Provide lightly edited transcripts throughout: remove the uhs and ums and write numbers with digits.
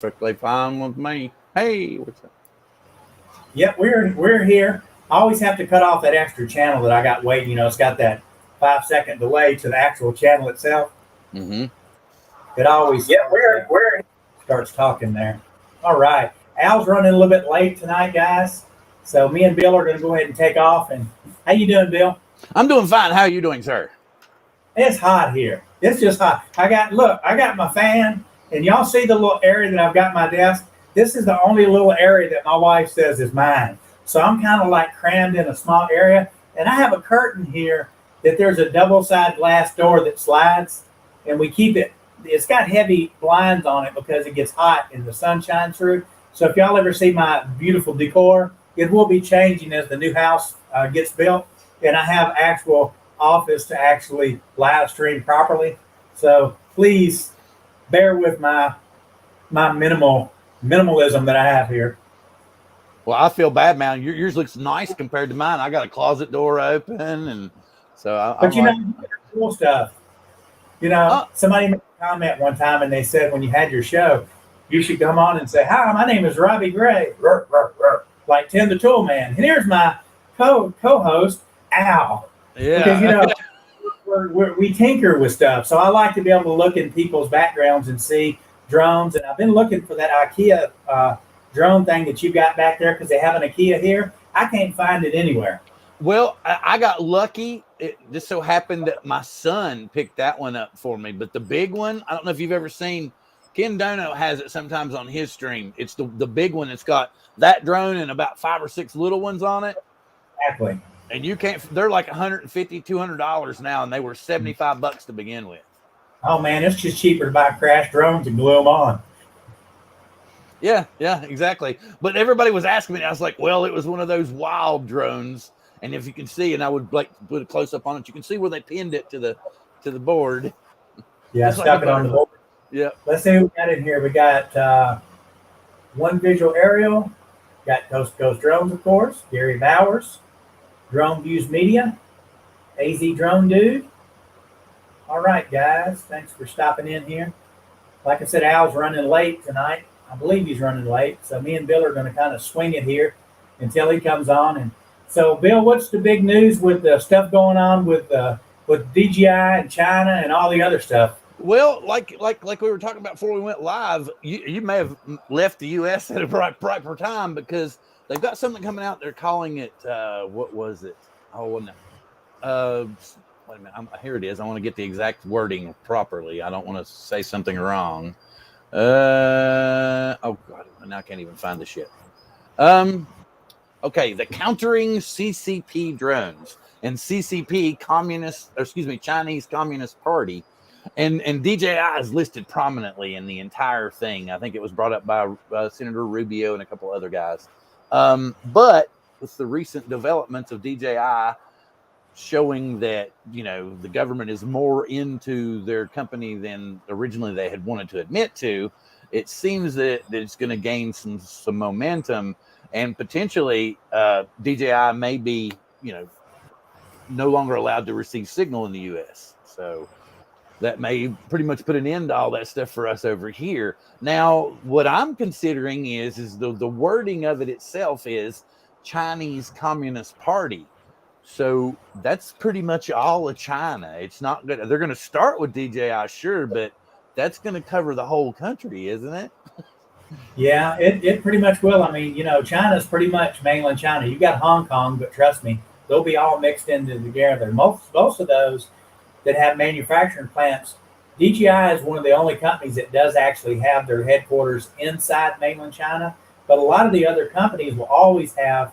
Perfectly fine with me. Hey, what's up? Yep, we're here. I always have to cut off that extra channel that I got waiting. It's got that 5 second delay to the actual channel itself. Mm-hmm. It always starts talking there. All right, Al's running a little bit late tonight, guys. So me and Bill are going to go ahead and take off. And how you doing, Bill? I'm doing fine. How are you doing, sir? It's hot here. It's just hot. I got my fan, and y'all see the little area that I've got my desk. This is the only little area that my wife says is mine. So I'm kind of like crammed in a small area, and I have a curtain here that there's a double-side glass door that slides, and we keep it. It's got heavy blinds on it because it gets hot and the sun shines through. So if y'all ever see my beautiful decor, it will be changing as the new house gets built, and I have actual office to actually live stream properly. So please bear with my minimalism that I have here. Well, I feel bad, man. Yours looks nice compared to mine. I got a closet door open, and so But cool stuff. Somebody made a comment one time, and they said when you had your show, you should come on and say, "Hi, my name is Robbie Gray," like Tim the Tool Man, and here's my co-host Al. Yeah. Because we tinker with stuff, so I like to be able to look in people's backgrounds and see drones. And I've been looking for that IKEA drone thing that you got back there because they have an IKEA here. I can't find it anywhere. Well, I got lucky. It just so happened that my son picked that one up for me. But the big one, I don't know if you've ever seen. Ken Dono has it sometimes on his stream. It's the big one that's got that drone and about 5 or 6 little ones on it. Exactly. And you can't. They're like $150, $200 now, and they were $75 to begin with. Oh man, it's just cheaper to buy crash drones and glue them on. Yeah, exactly. But everybody was asking me, and I was like, well, it was one of those wild drones. And if you can see, and I would like put a close up on it, you can see where they pinned it to the board. Yeah, stuck it on the board. Yeah. Let's see what we got in here. We got One Visual Aerial, got Coast to Coast Drones, of course, Gary Bowers, Drone Views Media, AZ Drone Dude. All right, guys, thanks for stopping in here. Like I said, Al's running late tonight. I believe he's running late, so me and Bill are going to kind of swing it here until he comes on. And so, Bill, what's the big news with the stuff going on with DJI and China and all the other stuff? Well, like we were talking about before we went live, you may have left the U.S. at a proper time because they've got something coming out. They're calling it what was it? Oh no. Wait a minute. Here it is. I want to get the exact wording properly. I don't want to say something wrong. Oh God, now I can't even find the shit. Okay, the countering CCP drones and CCP Chinese Communist Party, and DJI is listed prominently in the entire thing. I think it was brought up by Senator Rubio and a couple other guys. But with the recent developments of DJI showing that, the government is more into their company than originally they had wanted to admit to, it seems that it's going to gain some momentum, and potentially DJI may be, no longer allowed to receive signal in the U.S. So that may pretty much put an end to all that stuff for us over here. Now, what I'm considering is the wording of it itself is Chinese Communist Party. So that's pretty much all of China. It's not good. They're going to start with DJI, sure, but that's going to cover the whole country, isn't it? Yeah, it pretty much will. I mean, China's pretty much mainland China. You got Hong Kong, but trust me, they'll be all mixed into together. Most of those that have manufacturing plants, DJI is one of the only companies that does actually have their headquarters inside mainland China. But a lot of the other companies will always have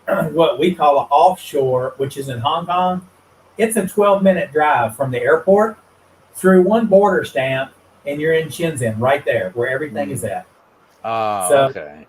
what we call an offshore, which is in Hong Kong. It's a 12-minute drive from the airport through one border stamp, and you're in Shenzhen right there where everything is at. Okay.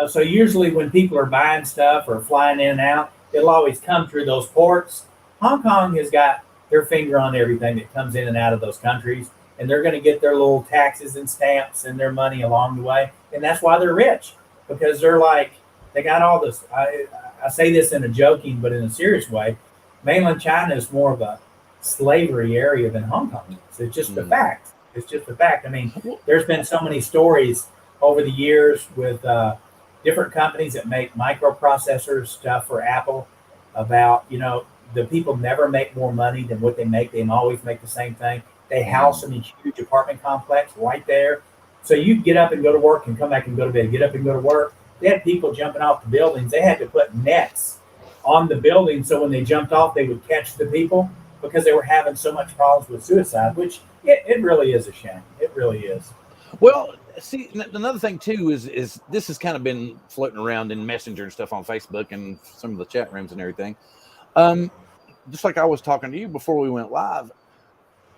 So usually when people are buying stuff or flying in and out, it'll always come through those ports. Hong Kong has got their finger on everything that comes in and out of those countries, and they're going to get their little taxes and stamps and their money along the way. And that's why they're rich, because they got all this. I say this in a joking but in a serious way. Mainland China is more of a slavery area than Hong Kong is. It's just a fact. It's just a fact. I mean, there's been so many stories over the years with different companies that make microprocessor stuff for Apple about, the people never make more money than what they make. They always make the same thing. They house them in a huge apartment complex right there. So you get up and go to work and come back and go to bed, get up and go to work. They had people jumping off the buildings. They had to put nets on the building so when they jumped off, they would catch the people because they were having so much problems with suicide, which it really is a shame. It really is. Well, see, another thing too is this has kind of been floating around in Messenger and stuff on Facebook and some of the chat rooms and everything. Just like I was talking to you before we went live,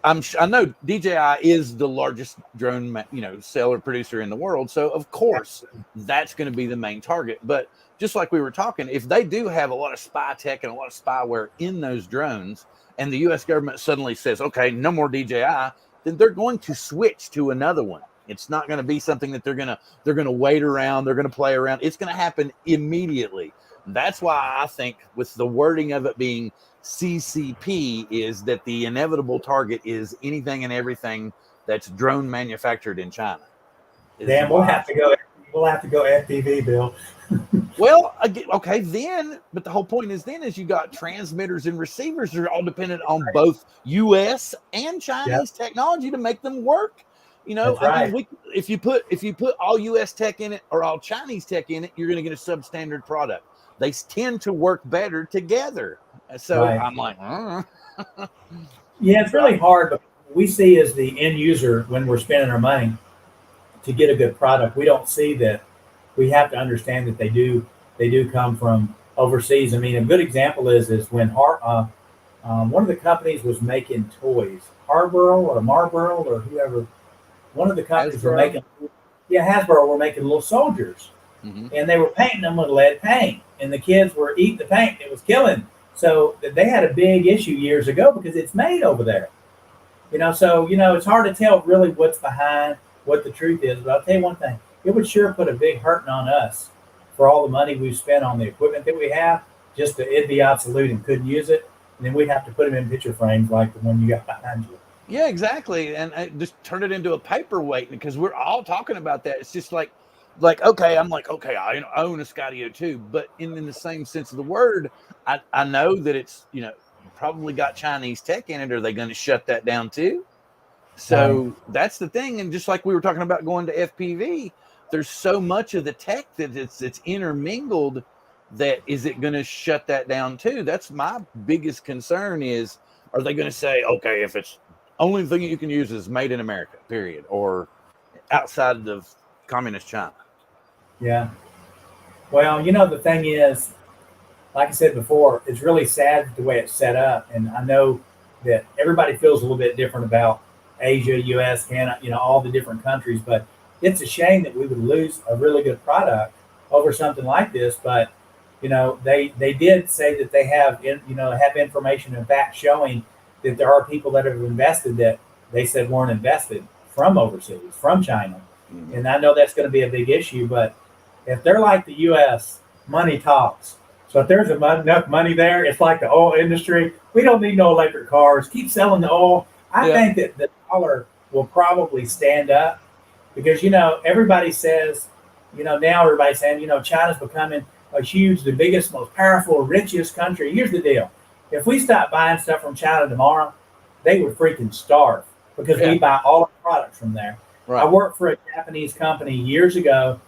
I know DJI is the largest drone, seller producer in the world. So of course that's going to be the main target. But just like we were talking, if they do have a lot of spy tech and a lot of spyware in those drones, and the U.S. government suddenly says, okay, no more DJI, then they're going to switch to another one. It's not going to be something that they're going to wait around. They're going to play around. It's going to happen immediately. That's why I think with the wording of it being CCP is that the inevitable target is anything and everything that's drone manufactured in China. Damn, we'll have to go FPV, Bill. Well, okay, then, but the whole point is you got transmitters and receivers that are all dependent on both U.S. and Chinese technology to make them work. Right. Mean, if you put all U.S. tech in it or all Chinese tech in it, you're going to get a substandard product. They tend to work better together. So I'm like, yeah, it's really hard. But we see as the end user when we're spending our money to get a good product, we don't see that. We have to understand that they do come from overseas. I mean, a good example is when one of the companies was making toys, Harborough or Marlboro or whoever. One of the companies Hasbro were making little soldiers, and they were painting them with lead paint, and the kids were eating the paint. It was killing. So they had a big issue years ago because it's made over there. So it's hard to tell really what's behind what the truth is. But I'll tell you one thing. It would sure put a big hurting on us for all the money we've spent on the equipment that we have. It'd be obsolete and couldn't use it. And then we'd have to put them in picture frames like the one you got behind you. Yeah, exactly. And just turn it into a paperweight because we're all talking about that. It's just like, okay, I'm like, okay, I own a Skydio too. But in the same sense of the word, I know that it's, probably got Chinese tech in it. Are they going to shut that down too? So that's the thing. And just like we were talking about going to FPV, there's so much of the tech that it's intermingled that is it going to shut that down too? That's my biggest concern is, are they going to say, okay, if it's only thing you can use is made in America, period, or outside of communist China? Yeah. Well, the thing is, like I said before, it's really sad the way it's set up. And I know that everybody feels a little bit different about Asia, U.S., Canada, all the different countries, but it's a shame that we would lose a really good product over something like this. But, they did say that they have information and facts showing that there are people that have invested that they said weren't invested from overseas, from China. Mm-hmm. And I know that's going to be a big issue, but if they're like the U.S., money talks. So if there's enough money there, it's like the oil industry. We don't need no electric cars. Keep selling the oil. I think that the dollar will probably stand up because, everybody says, now everybody's saying, China's becoming the biggest, most powerful, richest country. Here's the deal. If we stop buying stuff from China tomorrow, they would freaking starve because we buy all our products from there. Right. I worked for a Japanese company years ago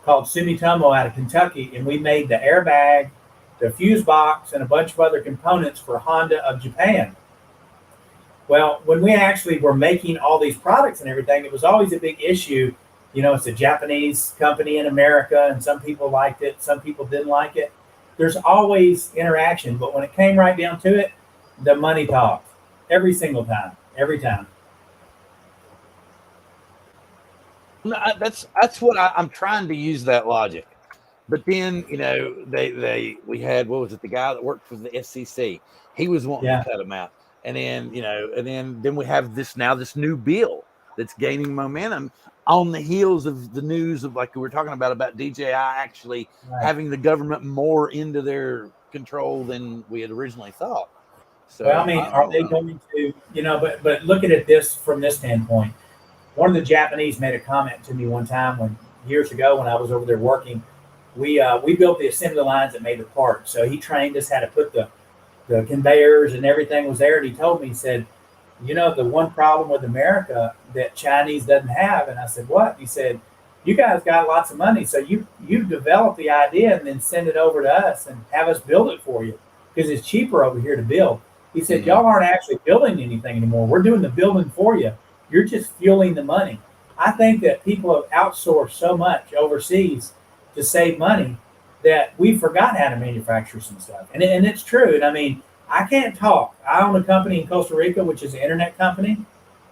called Sumitomo out of Kentucky, and we made the airbag, the fuse box, and a bunch of other components for Honda of Japan. Well, when we actually were making all these products and everything, it was always a big issue. It's a Japanese company in America, and some people liked it, some people didn't like it. There's always interaction, but when it came right down to it, the money talked every single time, every time. No, that's what I'm trying to use that logic. But then, we had, what was it? The guy that worked for the FCC, he was wanting to cut them out. And then, then we have this new bill that's gaining momentum on the heels of the news of, like we were talking about DJI actually having the government more into their control than we had originally thought. So, well, I mean, are they going to, but look at it from this standpoint. One of the Japanese made a comment to me one time when years ago when I was over there working. We built the assembly lines that made the parts. So he trained us how to put the conveyors and everything was there. And he told me, he said, you know, the one problem with America that Chinese doesn't have. And I said, what? He said, you guys got lots of money. So you develop the idea and then send it over to us and have us build it for you because it's cheaper over here to build. He said, y'all aren't actually building anything anymore. We're doing the building for you. You're just fueling the money. I think that people have outsourced so much overseas to save money that we forgot how to manufacture some stuff. And it's true. And I mean, I can't talk. I own a company in Costa Rica, which is an internet company,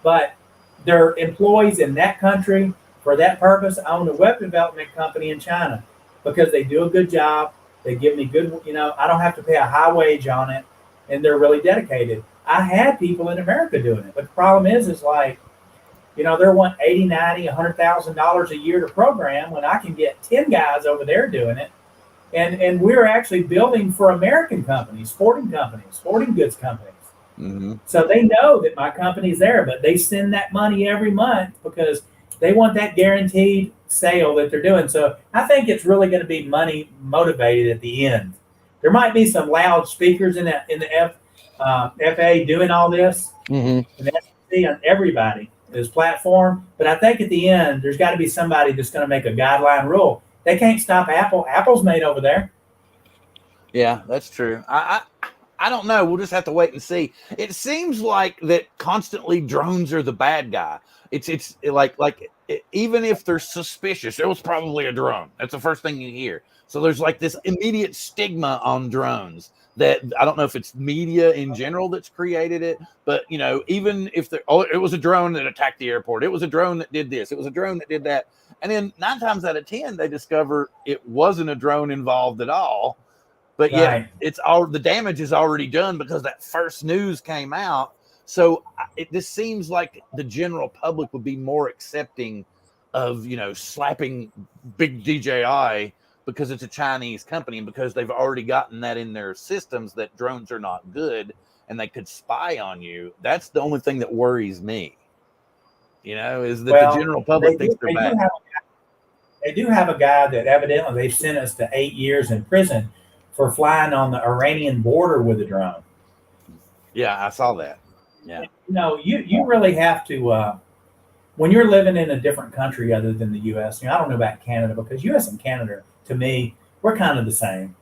but their employees in that country, for that purpose, I own a web development company in China because they do a good job. They give me good, you know, I don't have to pay a high wage on it, and they're really dedicated. I had people in America doing it, but the problem is like, you know, they're wanting $80, $90, $100,000 a year to program when I can get 10 guys over there doing it. And we're actually building for American companies, sporting goods companies. Mm-hmm. So they know that my company's there, but they send that money every month because they want that guaranteed sale that they're doing. So I think it's really going to be money motivated at the end. There might be some loud speakers in the FA doing all this, and the SEC on everybody. This platform, but I think at the end there's got to be somebody that's going to make a guideline rule. They can't stop Apple. Apple's made over there. Yeah, that's true. I don't know. We'll just have to wait and see. It seems like that constantly drones are the bad guy. It's like even if they're suspicious, it was probably a drone. That's the first thing you hear. So there's like this immediate stigma on drones that I don't know if it's media in general that's created it, but you know, even if it was a drone that attacked the airport, it was a drone that did this, it was a drone that did that, and then 9 times out of 10 they discover it wasn't a drone involved at all, but yet it's all the damage is already done because that first news came out. So this seems like the general public would be more accepting of, you know, slapping big DJI because it's a Chinese company and because they've already gotten that in their systems that drones are not good and they could spy on you. That's the only thing that worries me, you know, is that the general public thinks they're bad. They do have a guy that evidently they've sentenced to 8 years in prison for flying on the Iranian border with a drone. Yeah, I saw that. Yeah. You know, you really have to, when you're living in a different country other than the U.S., you know, I don't know about Canada because U.S. and Canada, to me, we're kind of the same.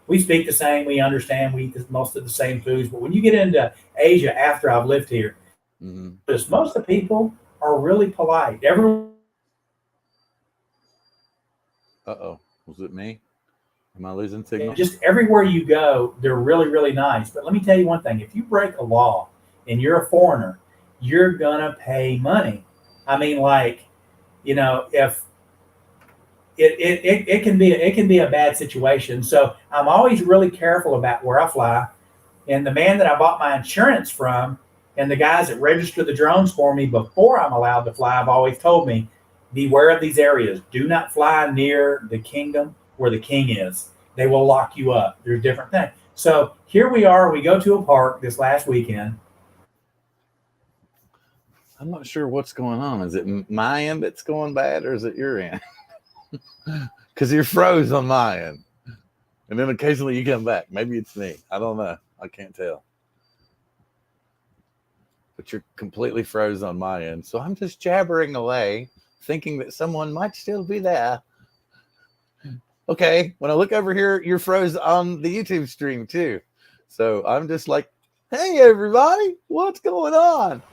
We speak the same. We understand. We eat most of the same foods. But when you get into Asia after I've lived here, because most of the people are really polite. Everyone. Uh-oh. Was it me? Am I losing signal? Just everywhere you go, they're really, really nice. But let me tell you one thing. If you break a law and you're a foreigner, you're going to pay money. I mean, like, you know, if it can be a bad situation. So I'm always really careful about where I fly. And the man that I bought my insurance from and the guys that register the drones for me before I'm allowed to fly have always told me, beware of these areas. Do not fly near the kingdom where the king is. They will lock you up. There's different things. So here we are. We go to a park this last weekend. I'm not sure what's going on. Is it my end that's going bad or is it your end? Because you're froze on my end. And then occasionally you come back. Maybe it's me. I don't know. I can't tell. But you're completely froze on my end. So I'm just jabbering away, thinking that someone might still be there. Okay. When I look over here, you're froze on the YouTube stream too. So I'm just like, hey, everybody, what's going on?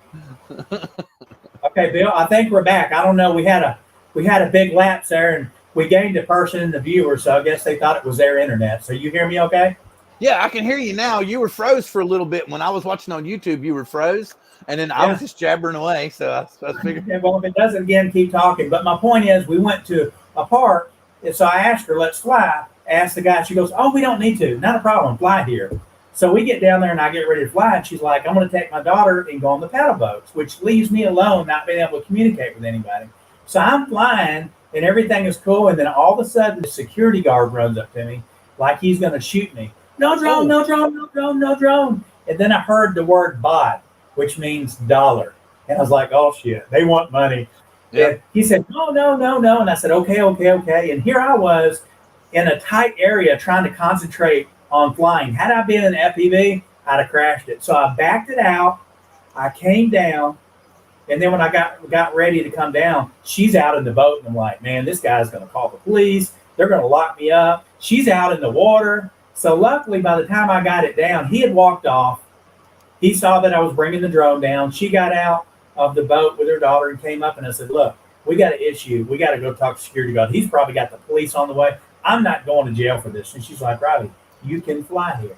Okay, Bill, I think we're back. I don't know. We had a big lapse there, and we gained a person in the viewer, so I guess they thought it was their internet. So you hear me okay? Yeah, I can hear you now. You were froze for a little bit. When I was watching on YouTube, you were froze, and then I was just jabbering away. So I figured. Okay, well, if it does it again, keep talking. But my point is, we went to a park, and so I asked her, let's fly. Asked the guy. She goes, oh, we don't need to. Not a problem. Fly here. So we get down there, and I get ready to fly, and she's like, I'm going to take my daughter and go on the paddle boats, which leaves me alone, not being able to communicate with anybody. So I'm flying, and everything is cool, and then all of a sudden, the security guard runs up to me like he's going to shoot me. No drone, no drone, no drone, no drone. And then I heard the word baht, which means dollar. And I was like, oh, shit, they want money. Yeah. And he said, no, no, no, no. And I said, okay, okay, okay. And here I was in a tight area trying to concentrate on flying. Had I been in FPV, I'd have crashed it. So I backed it out. I came down. And then when I got ready to come down, she's out in the boat. And I'm like, man, this guy's going to call the police. They're going to lock me up. She's out in the water. So luckily, by the time I got it down, he had walked off. He saw that I was bringing the drone down. She got out of the boat with her daughter and came up, and I said, look, we got an issue. We got to go talk to security guard. He's probably got the police on the way. I'm not going to jail for this. And she's like, Robbie, you can fly here.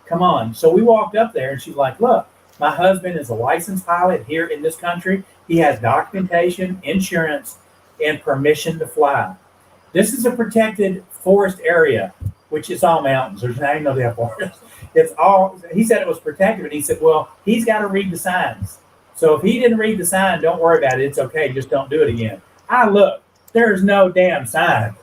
Come on. So we walked up there, and she's like, look, my husband is a licensed pilot here in this country. He has documentation, insurance, and permission to fly. This is a protected forest area, which is all mountains. There's not even no damn forest. It's all, he said it was protected, and he said, well, he's got to read the signs. So if he didn't read the sign, don't worry about it. It's okay. Just don't do it again. I look, there's no damn sign.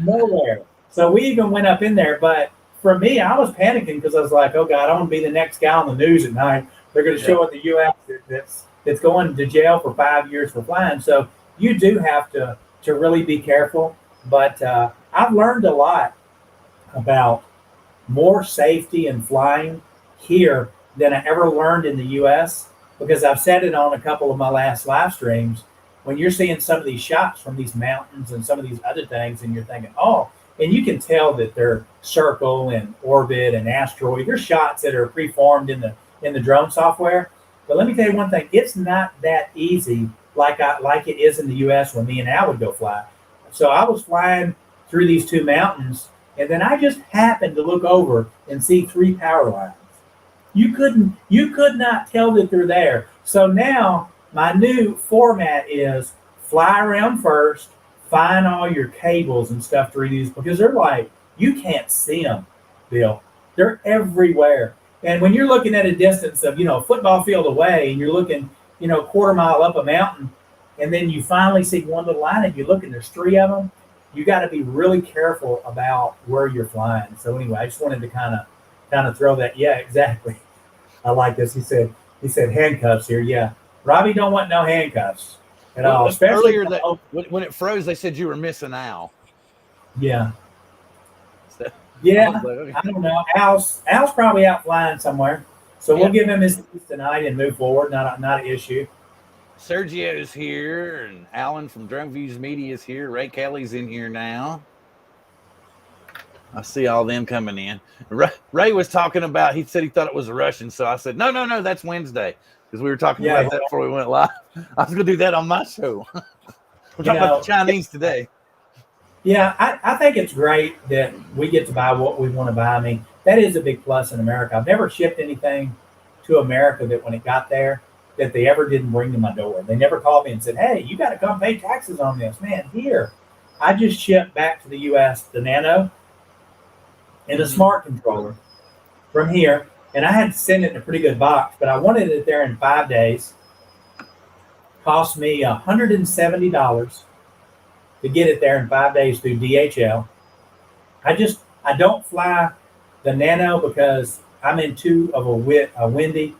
Nowhere. So we even went up in there. But for me, I was panicking because I was like, oh, God, I want to be the next guy on the news at night. They're going to show at the U.S. that's going to jail for 5 years for flying. So you do have to really be careful. But I've learned a lot about more safety in flying here than I ever learned in the U.S. because I've said it on a couple of my last live streams. When you're seeing some of these shots from these mountains and some of these other things, and you're thinking, oh, and you can tell that they're circle and orbit and asteroid. There's shots that are preformed in the drone software. But let me tell you one thing: it's not that easy like it is in the U.S. when me and Al would go fly. So I was flying through these two mountains, and then I just happened to look over and see 3 power lines. You could not tell that they're there. So now my new format is fly around first, find all your cables and stuff through these because they're like, you can't see them, Bill. They're everywhere. And when you're looking at a distance of, a football field away and you're looking, quarter mile up a mountain, and then you finally see one little line and you look and there's 3 of them, you got to be really careful about where you're flying. So anyway, I just wanted to kind of throw that. Yeah, exactly. I like this. He said handcuffs here. Yeah. Robbie don't want no handcuffs at all. Especially earlier when it froze, they said you were missing Al. Yeah. So, yeah. Like, okay. I don't know. Al's probably out flying somewhere. So we'll give him his keys tonight and move forward. Not an issue. Sergio's here, and Alan from Drone Views Media is here. Ray Kelly's in here now. I see all them coming in. Ray was talking about, he said he thought it was a Russian, so I said, no, that's Wednesday, because we were talking about that before we went live. I was going to do that on my show. We're talking about the Chinese today. Yeah, I think it's great that we get to buy what we want to buy. I mean, that is a big plus in America. I've never shipped anything to America that when it got there, that they ever didn't bring to my door. They never called me and said, hey, you got to come pay taxes on this. Man, here. I just shipped back to the U.S. the Nano and a smart controller from here. And I had to send it in a pretty good box, but I wanted it there in 5 days. Cost me $170 to get it there in 5 days through DHL. I don't fly the Nano because I'm in too of a windy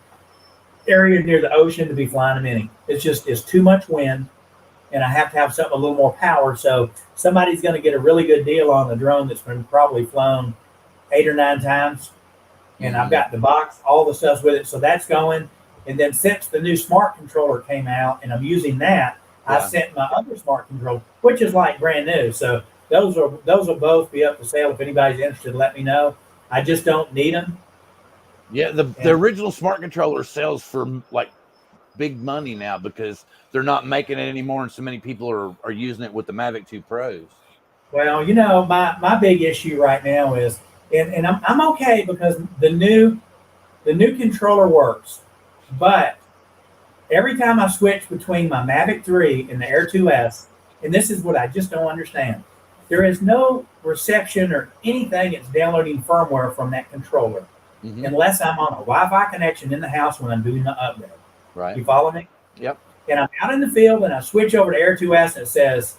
area near the ocean to be flying a Mini. It's too much wind, and I have to have something a little more power. So somebody's going to get a really good deal on the drone that's been probably flown 8 or 9 times. And I've got the box, all the stuff with it. So that's going. And then since the new smart controller came out and I'm using that, I sent my other smart controller, which is like brand new. So those will both be up for sale. If anybody's interested, let me know. I just don't need them. Yeah, the original smart controller sells for like big money now because they're not making it anymore, and so many people are using it with the Mavic 2 Pros. Well, my big issue right now is, and I'm okay because the new controller works, but every time I switch between my Mavic 3 and the Air 2S, and this is what I just don't understand, there is no reception or anything that's downloading firmware from that controller. Mm-hmm. Unless I'm on a Wi-Fi connection in the house when I'm doing the upgrade. Right. You follow me? Yep. And I'm out in the field and I switch over to Air 2S and it says,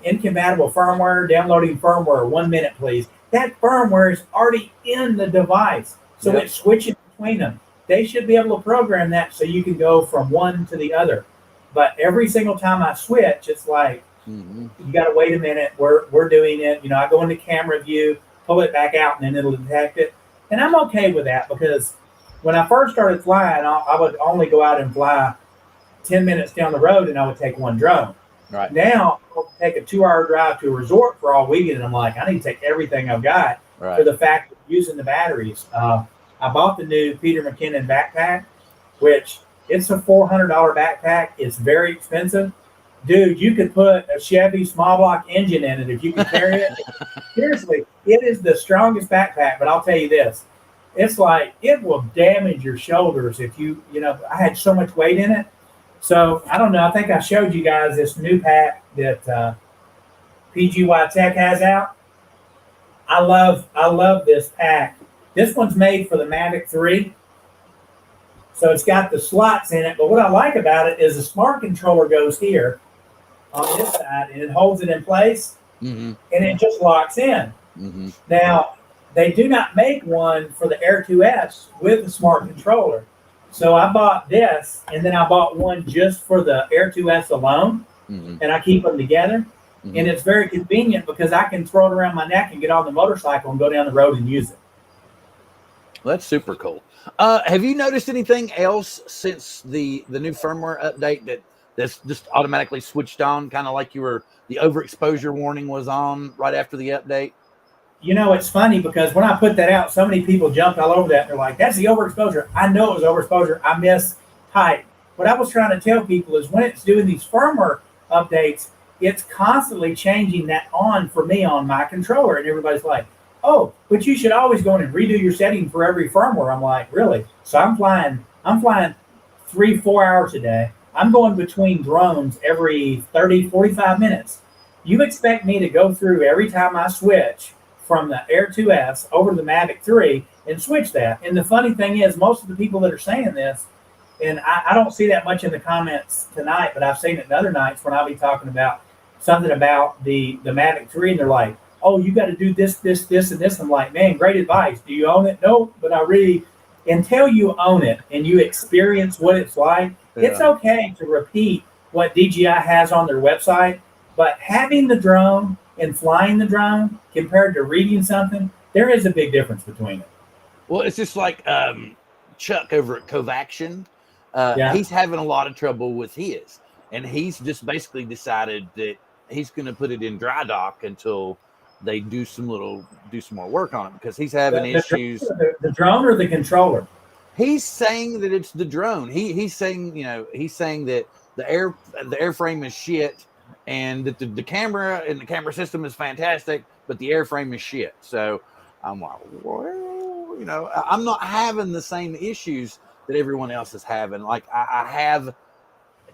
incompatible firmware, downloading firmware, 1 minute, please. That firmware is already in the device. So it's switching between them. They should be able to program that so you can go from one to the other. But every single time I switch, it's like, Mm-hmm. you got to wait a minute. We're doing it. You know, I go into camera view, pull it back out, and then it'll detect it. And I'm okay with that because when I first started flying, I would only go out and fly 10 minutes down the road, and I would take one drone. Right. Now I'll take a 2-hour drive to a resort for all weekend, and I'm like, I need to take everything I've got for the fact of using the batteries. I bought the new Peter Mckinnon backpack, which it's a $400 backpack. It's very expensive. Dude, you could put a Chevy small block engine in it if you could carry it. Seriously, it is the strongest backpack, but I'll tell you this. It's like it will damage your shoulders if I had so much weight in it. So I don't know. I think I showed you guys this new pack that PGY Tech has out. I love this pack. This one's made for the Mavic 3. So it's got the slots in it. But what I like about it is the smart controller goes here on this side, and it holds it in place, and it just locks in. Mm-hmm. Now, they do not make one for the Air 2S with the smart controller. So I bought this, and then I bought one just for the Air 2S alone, and I keep them together. And it's very convenient because I can throw it around my neck and get on the motorcycle and go down the road and use it. Well, that's super cool. Have you noticed anything else since the new firmware update that's just automatically switched on, kind of like the overexposure warning was on right after the update? You know, it's funny because when I put that out, so many people jumped all over that. And they're like, that's the overexposure. I know it was overexposure. I mistyped. What I was trying to tell people is when it's doing these firmware updates, it's constantly changing that on for me on my controller. And everybody's like, oh, but you should always go in and redo your setting for every firmware. I'm like, really? So I'm flying 3-4 hours a day. I'm going between drones every 30, 45 minutes. You expect me to go through every time I switch from the Air 2S over to the Mavic 3 and switch that. And the funny thing is, most of the people that are saying this, and I don't see that much in the comments tonight, but I've seen it in other nights when I'll be talking about something about the Mavic 3, and they're like, oh, you got to do this, and this. I'm like, man, great advice. Do you own it? No, but until you own it and you experience what it's like, it's okay to repeat what DJI has on their website, but having the drone and flying the drone compared to reading something, there is a big difference between it. Well, it's just like Chuck over at Covaction. He's having a lot of trouble with his, and he's just basically decided that he's going to put it in dry dock until they do some more work on it because he's having issues. The drone or the controller? He's saying that it's the drone. He's saying that the airframe is shit, and that the camera and the camera system is fantastic, but the airframe is shit. So I'm like, well, I'm not having the same issues that everyone else is having. Like I have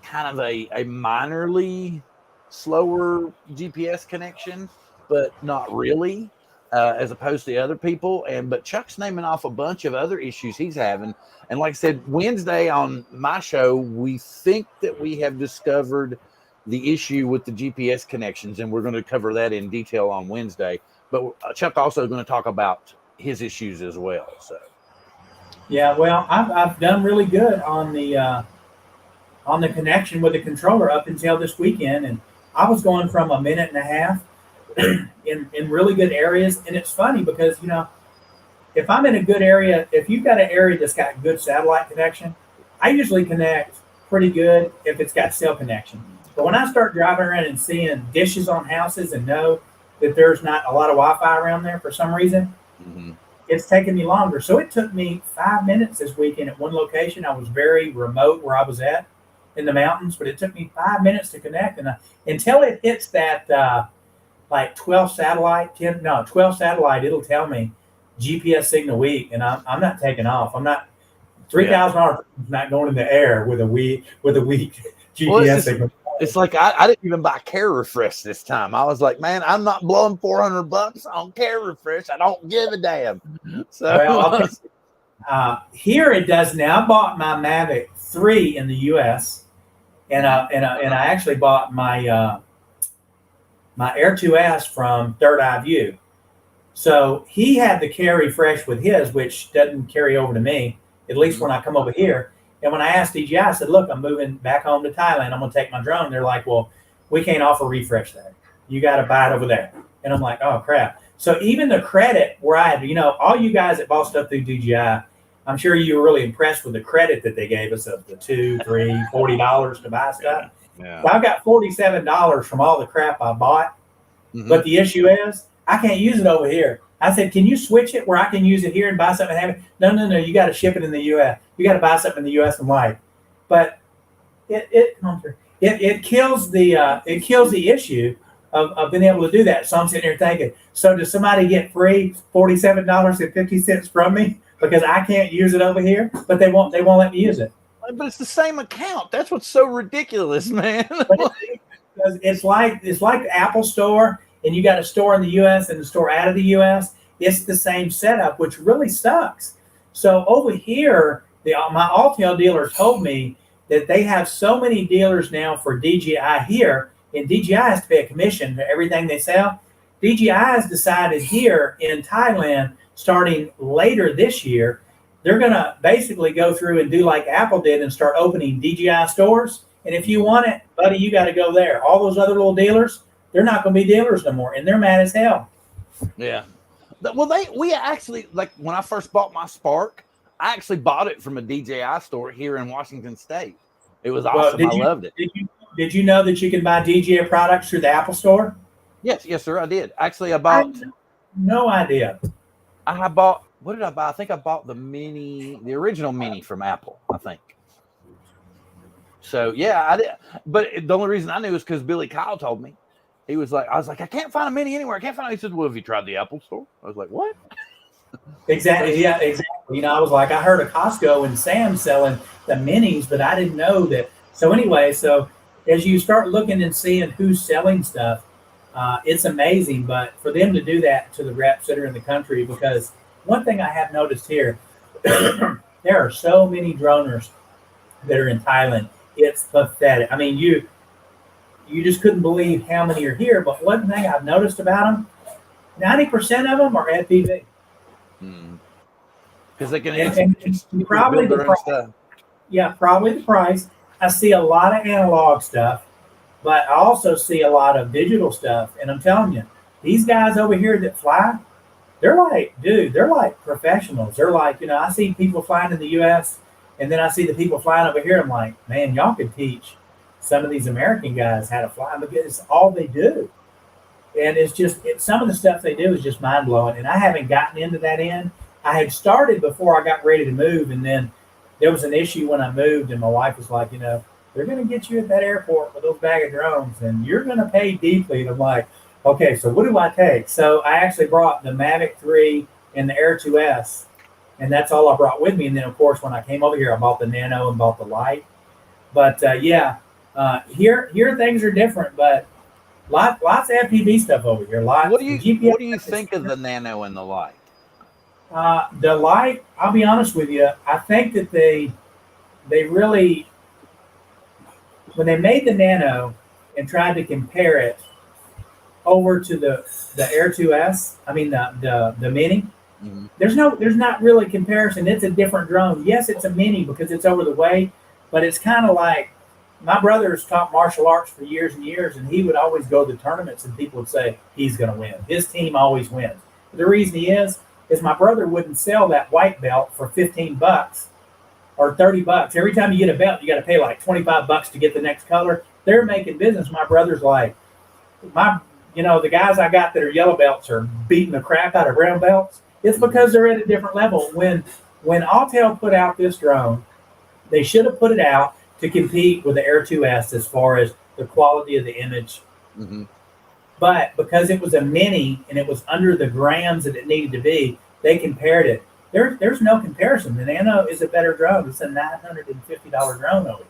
kind of a minorly slower GPS connection, but not really, as opposed to the other people. But Chuck's naming off a bunch of other issues he's having. And like I said, Wednesday on my show, we think that we have discovered the issue with the GPS connections, and we're going to cover that in detail on Wednesday. But Chuck also going to talk about his issues as well. So, yeah, well, I've done really good on the connection with the controller up until this weekend, and I was going from a minute and a half in really good areas. And it's funny because if I'm in a good area, if you've got an area that's got good satellite connection, I usually connect pretty good if it's got cell connection. But when I start driving around and seeing dishes on houses and know that there's not a lot of Wi-Fi around there for some reason, it's taking me longer. So it took me 5 minutes this weekend at one location. I was very remote where I was at in the mountains, but it took me 5 minutes to connect. And until it hits that like 12 satellite, it'll tell me GPS signal weak, and I'm not taking off. I'm not 3,000 hours not going in the air with a weak GPS signal. It's like I didn't even buy Care Refresh this time. I was like, man, I'm not blowing $400 on Care Refresh. I don't give a damn. So here it does now. I bought my Mavic 3 in the US, and I actually bought my my Air 2S from Third Eye View. So he had the Care Refresh with his, which doesn't carry over to me, at least when I come over here. And when I asked DJI, I said, look, I'm moving back home to Thailand. I'm going to take my drone. They're like, well, we can't offer refresh there. You got to buy it over there. And I'm like, oh, crap. So even the credit where I had, all you guys that bought stuff through DJI, I'm sure you were really impressed with the credit that they gave us of the $2, $3, $40 to buy stuff. Yeah. So I've got $47 from all the crap I bought. Mm-hmm. But the issue is I can't use it over here. I said, can you switch it where I can use it here and buy something and have it? No. You got to ship it in the U.S. You got to buy something in the U.S. and like. But it kills the issue of being able to do that. So I'm sitting here thinking, so does somebody get free $47.50 from me because I can't use it over here? But they won't let me use it. But it's the same account. That's what's so ridiculous, man. It's like the Apple Store, and you got a store in the U.S. and a store out of the U.S. It's the same setup, which really sucks. So over here, my Alltel dealer told me that they have so many dealers now for DJI here, and DJI has to pay a commission for everything they sell. DJI has decided here in Thailand, starting later this year, they're going to basically go through and do like Apple did and start opening DJI stores. And if you want it, buddy, you got to go there. All those other little dealers, they're not going to be dealers no more, and they're mad as hell. Yeah. Well, we actually, like when I first bought my Spark, I actually bought it from a DJI store here in Washington State. It was awesome. I loved it. Did you know that you can buy DJI products through the Apple Store? Yes, sir, I did. Actually, I bought. No idea. I bought. What did I buy? I think I bought the original Mini from Apple, I think. So yeah, I did. But the only reason I knew is because Billy Kyle told me. I was like, I can't find a Mini anywhere. I can't find it. He said, well, have you tried the Apple Store? I was like, what? Exactly. Yeah, exactly. I was like, I heard of Costco and Sam's selling the Minis, but I didn't know that. So anyway, as you start looking and seeing who's selling stuff, it's amazing. But for them to do that to the reps that are in the country, because one thing I have noticed here, there are so many droners that are in Thailand. It's pathetic. I mean, you just couldn't believe how many are here. But one thing I've noticed about them, 90% of them are FPV. Because they can and probably the price. Stuff. Yeah, probably the price. I see a lot of analog stuff, but I also see a lot of digital stuff. And I'm telling you, these guys over here that fly, they're like professionals. They're like, I see people flying in the U.S. and then I see the people flying over here. I'm like, man, y'all could teach some of these American guys how to fly because it's all they do. And some of the stuff they do is just mind blowing. And I haven't gotten into that end. I had started before I got ready to move. And then there was an issue when I moved and my wife was like, they're going to get you at that airport with those bag of drones and you're going to pay deeply. And I'm like, okay, so what do I take? So I actually brought the Mavic 3 and the Air 2S. And that's all I brought with me. And then, of course, when I came over here, I bought the Nano and bought the Lite. But, here things are different. But lots of FPV stuff over here. What do you think of the Nano and the Lite? The Lite, I'll be honest with you, I think that they really, when they made the Nano and tried to compare it over to the Air 2S, I mean the Mini, mm-hmm. There's not really comparison. It's a different drone. Yes, it's a Mini because it's over the way, but it's kind of like, my brother's taught martial arts for years and years, and he would always go to tournaments, and people would say he's going to win. His team always wins. But the reason he is my brother wouldn't sell that white belt for $15 or $30. Every time you get a belt, you got to pay like $25 to get the next color. They're making business. My brother's like, the guys I got that are yellow belts are beating the crap out of brown belts. It's because they're at a different level. When Alltel put out this drone, they should have put it out to compete with the Air 2S as far as the quality of the image. Mm-hmm. But because it was a Mini and it was under the grams that it needed to be, they compared it. There's no comparison. The Nano is a better drone. It's a $950 drone over here.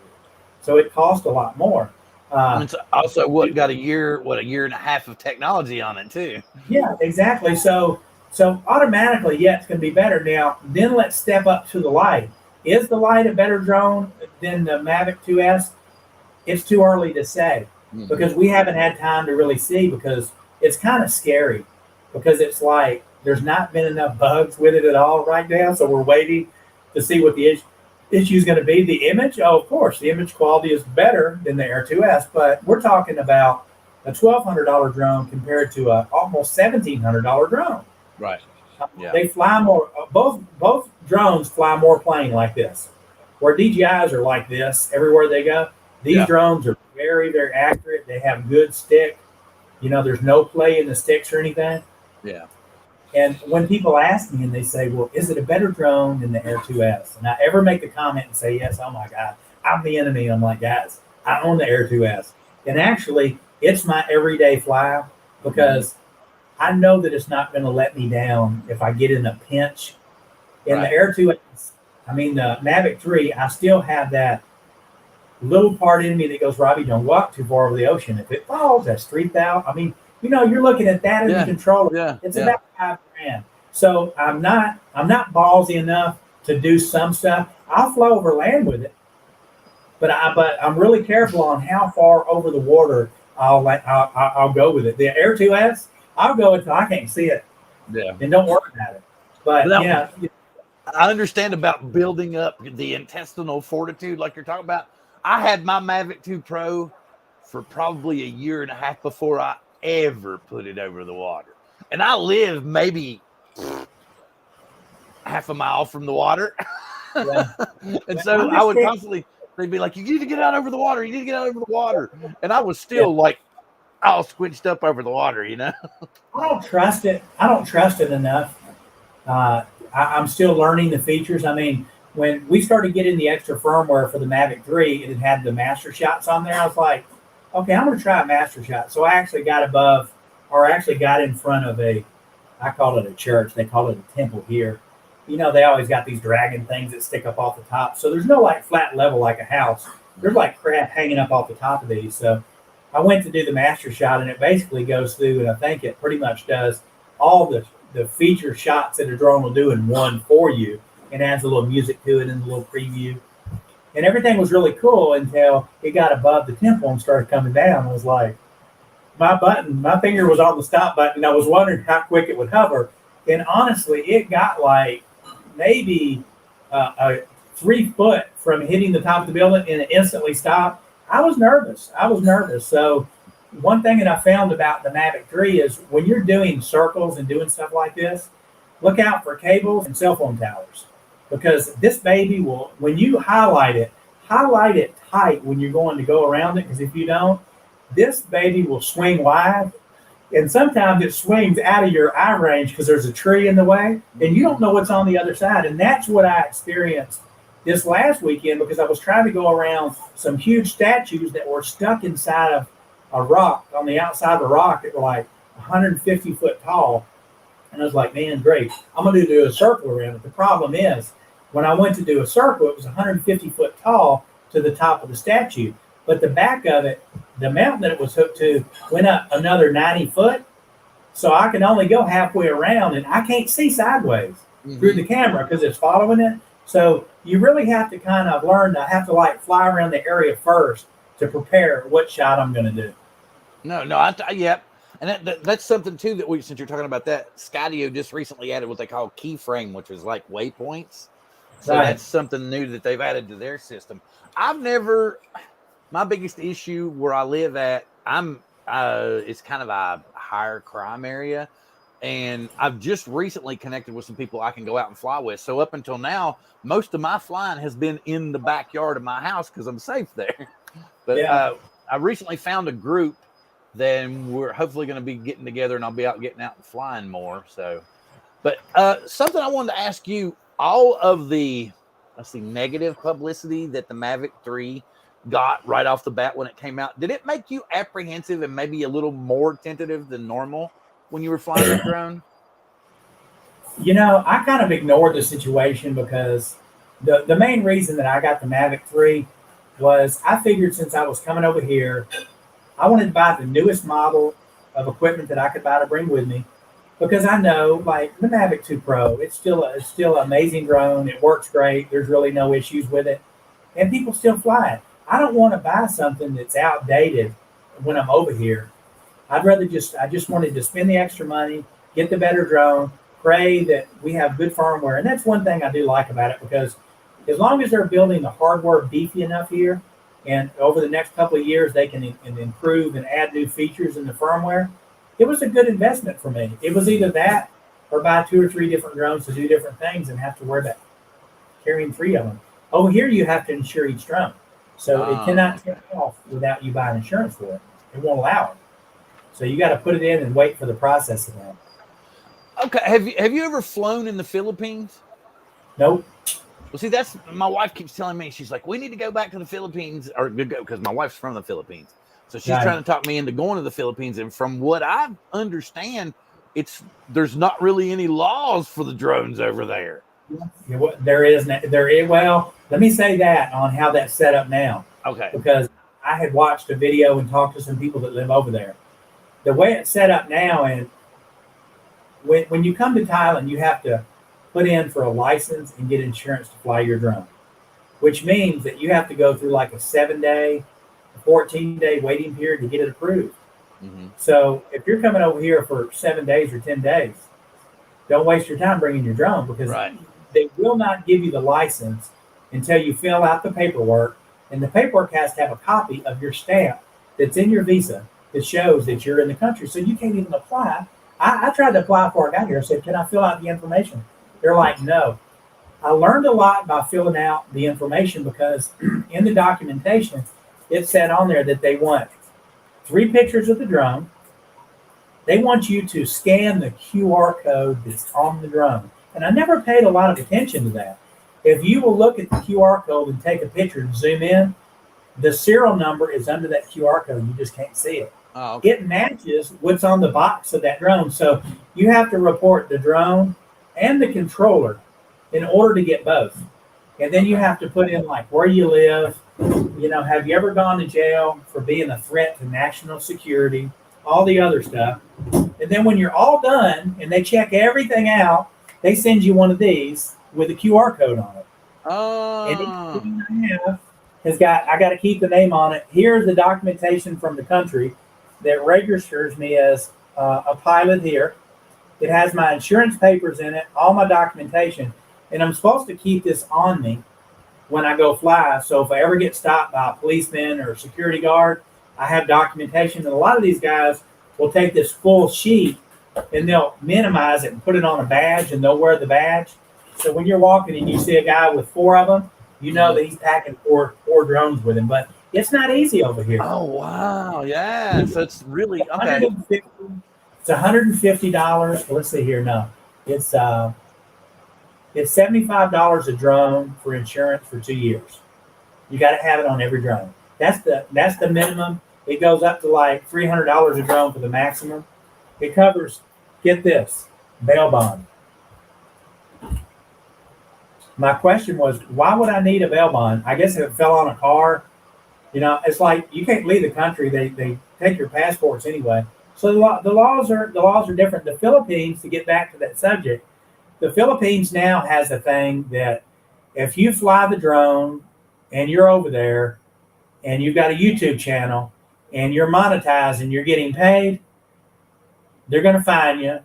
So it cost a lot more. It's also got a year and a half of technology on it too. Yeah, exactly. So automatically, yeah, it's going to be better. Now, then let's step up to the Lite. Is the Lite a better drone than the Mavic 2S? It's too early to say because we haven't had time to really see because it's kind of scary because it's like there's not been enough bugs with it at all right now. So we're waiting to see what the issue. issue is going to be the image. Oh, of course, the image quality is better than the Air 2S, but we're talking about a $1,200 drone compared to a almost $1,700 drone. Right. Yeah. They fly more. Both drones fly more plane like this. Where DJIs are like this everywhere they go. These drones are very, very accurate. They have good stick. There's no play in the sticks or anything. Yeah. And when people ask me and they say, well, is it a better drone than the Air 2S? And I ever make the comment and say, yes, oh my God, I'm the enemy. I'm like, guys, I own the Air 2S. And actually, it's my everyday fly because I know that it's not going to let me down if I get in a pinch. In the Air 2S, the Mavic 3, I still have that little part in me that goes, Robbie, don't walk too far over the ocean. If it falls, that's $3,000. You're looking at that as a controller. Yeah. It's about $5,000. So I'm not ballsy enough to do some stuff. I'll fly over land with it, but I'm really careful on how far over the water I'll go with it. The Air 2S, I'll go until I can't see it. Yeah. And don't worry about it. But I understand about building up the intestinal fortitude like you're talking about. I had my Mavic 2 Pro for probably a year and a half before I ever put it over the water. And I live maybe half a mile from the water. And so I would constantly, they'd be like, you need to get out over the water. You need to get out over the water. And I was still like all squinched up over the water, I don't trust it. I don't trust it enough. I'm still learning the features. When we started getting the extra firmware for the Mavic 3, it had the master shots on there. I was like, okay, I'm going to try a master shot. So I actually got in front of I call it a church. They call it a temple here. They always got these dragon things that stick up off the top. So there's no flat level like a house. There's crap hanging up off the top of these. So I went to do the master shot, and it basically goes through, and I think it pretty much does all the feature shots that a drone will do in one for you. And adds a little music to it and a little preview. And everything was really cool until it got above the temple and started coming down. I was like, my finger was on the stop button. I was wondering how quick it would hover. And honestly, it got maybe 3 foot from hitting the top of the building, and it instantly stopped. I was nervous. So one thing that I found about the Mavic 3 is when you're doing circles and doing stuff like this, look out for cables and cell phone towers. Because this baby will, when you highlight it tight when you're going to go around it. Because if you don't, this baby will swing wide. And sometimes it swings out of your eye range because there's a tree in the way. And you don't know what's on the other side. And that's what I experienced this last weekend because I was trying to go around some huge statues that were stuck inside of a rock, on the outside of a rock that were 150 foot tall. And I was like, man, great. I'm going to do a circle around it. The problem is, when I went to do a circle, it was 150 foot tall to the top of the statue. But the back of it, the mountain that it was hooked to, went up another 90 foot. So I can only go halfway around, and I can't see sideways through the camera because it's following it. So you really have to kind of learn to have to fly around the area first to prepare what shot I'm going to do. Yep. And that's something too that since you're talking about that, Skydio just recently added what they call keyframe, which is waypoints. So that's something new that they've added to their system. My biggest issue where I live at, it's kind of a higher crime area. And I've just recently connected with some people I can go out and fly with. So up until now, most of my flying has been in the backyard of my house because I'm safe there. But I recently found a group. Then we're hopefully going to be getting together, and I'll be getting out and flying more. So, but something I wanted to ask you: all of the, negative publicity that the Mavic 3 got right off the bat when it came out, did it make you apprehensive and maybe a little more tentative than normal when you were flying the drone? I kind of ignored the situation because the main reason that I got the Mavic 3 was I figured since I was coming over here, I wanted to buy the newest model of equipment that I could buy to bring with me because I know the Mavic 2 Pro, it's still an amazing drone. It works great. There's really no issues with it. And people still fly it. I don't want to buy something that's outdated when I'm over here. I just wanted to spend the extra money, get the better drone, pray that we have good firmware. And that's one thing I do like about it because as long as they're building the hardware beefy enough here, and over the next couple of years they can improve and add new features in the firmware, it was a good investment for me. It was either that or buy 2 or 3 different drones to do different things and have to worry about carrying 3 of them. Over here, you have to insure each drone. So it cannot take off without you buying insurance for it. It won't allow it. So you got to put it in and wait for the process of that. Okay. Have you ever flown in the Philippines? Nope. Well, see, that's my wife keeps telling me. She's like, we need to go back to the Philippines, or go because my wife's from the Philippines. So she's trying to talk me into going to the Philippines. And from what I understand, there's not really any laws for the drones over there. There is. Well, let me say that on how that's set up now. Okay. Because I had watched a video and talked to some people that live over there. The way it's set up now, and when you come to Thailand, you have to put in for a license and get insurance to fly your drone, which means that you have to go through like a 7-day, 14-day waiting period to get it approved. Mm-hmm. So if you're coming over here for 7 days or 10 days, don't waste your time bringing your drone, because they will not give you the license until you fill out the paperwork, and the paperwork has to have a copy of your stamp that's in your visa that shows that you're in the country. So you can't even apply. I tried to apply before I got here. I said, can I fill out the information? They're like, no. I learned a lot by filling out the information, because in the documentation, it said on there that they want 3 pictures of the drone. They want you to scan the QR code that's on the drone. And I never paid a lot of attention to that. If you will look at the QR code and take a picture and zoom in, the serial number is under that QR code. You just can't see it. Oh, okay. It matches what's on the box of that drone. So you have to report the drone and the controller in order to get both. And then you have to put in like where you live, have you ever gone to jail for being a threat to national security, all the other stuff. And then when you're all done and they check everything out, they send you one of these with a QR code on it. Oh. And each thing I got to keep the name on it. Here's the documentation from the country that registers me as a pilot here. It has my insurance papers in it, all my documentation, and I'm supposed to keep this on me when I go fly. So if I ever get stopped by a policeman or a security guard, I have documentation. And a lot of these guys will take this full sheet and they'll minimize it and put it on a badge, and they'll wear the badge. So when you're walking and you see a guy with 4 of them, you know that he's packing four drones with him. But it's not easy over here. Oh, wow. Yeah. So it's really okay. It's $150. Let's see here. No, it's $75 a drone for insurance for 2 years. You got to have it on every drone. That's the minimum. It goes up to like $300 a drone for the maximum. It covers, get this, bail bond. My question was, why would I need a bail bond? I guess if it fell on a car, it's like you can't leave the country. They take your passports anyway. So the laws are different. The Philippines, to get back to that subject, the Philippines now has a thing that if you fly the drone and you're over there and you've got a YouTube channel and you're monetized and you're getting paid, they're going to fine you.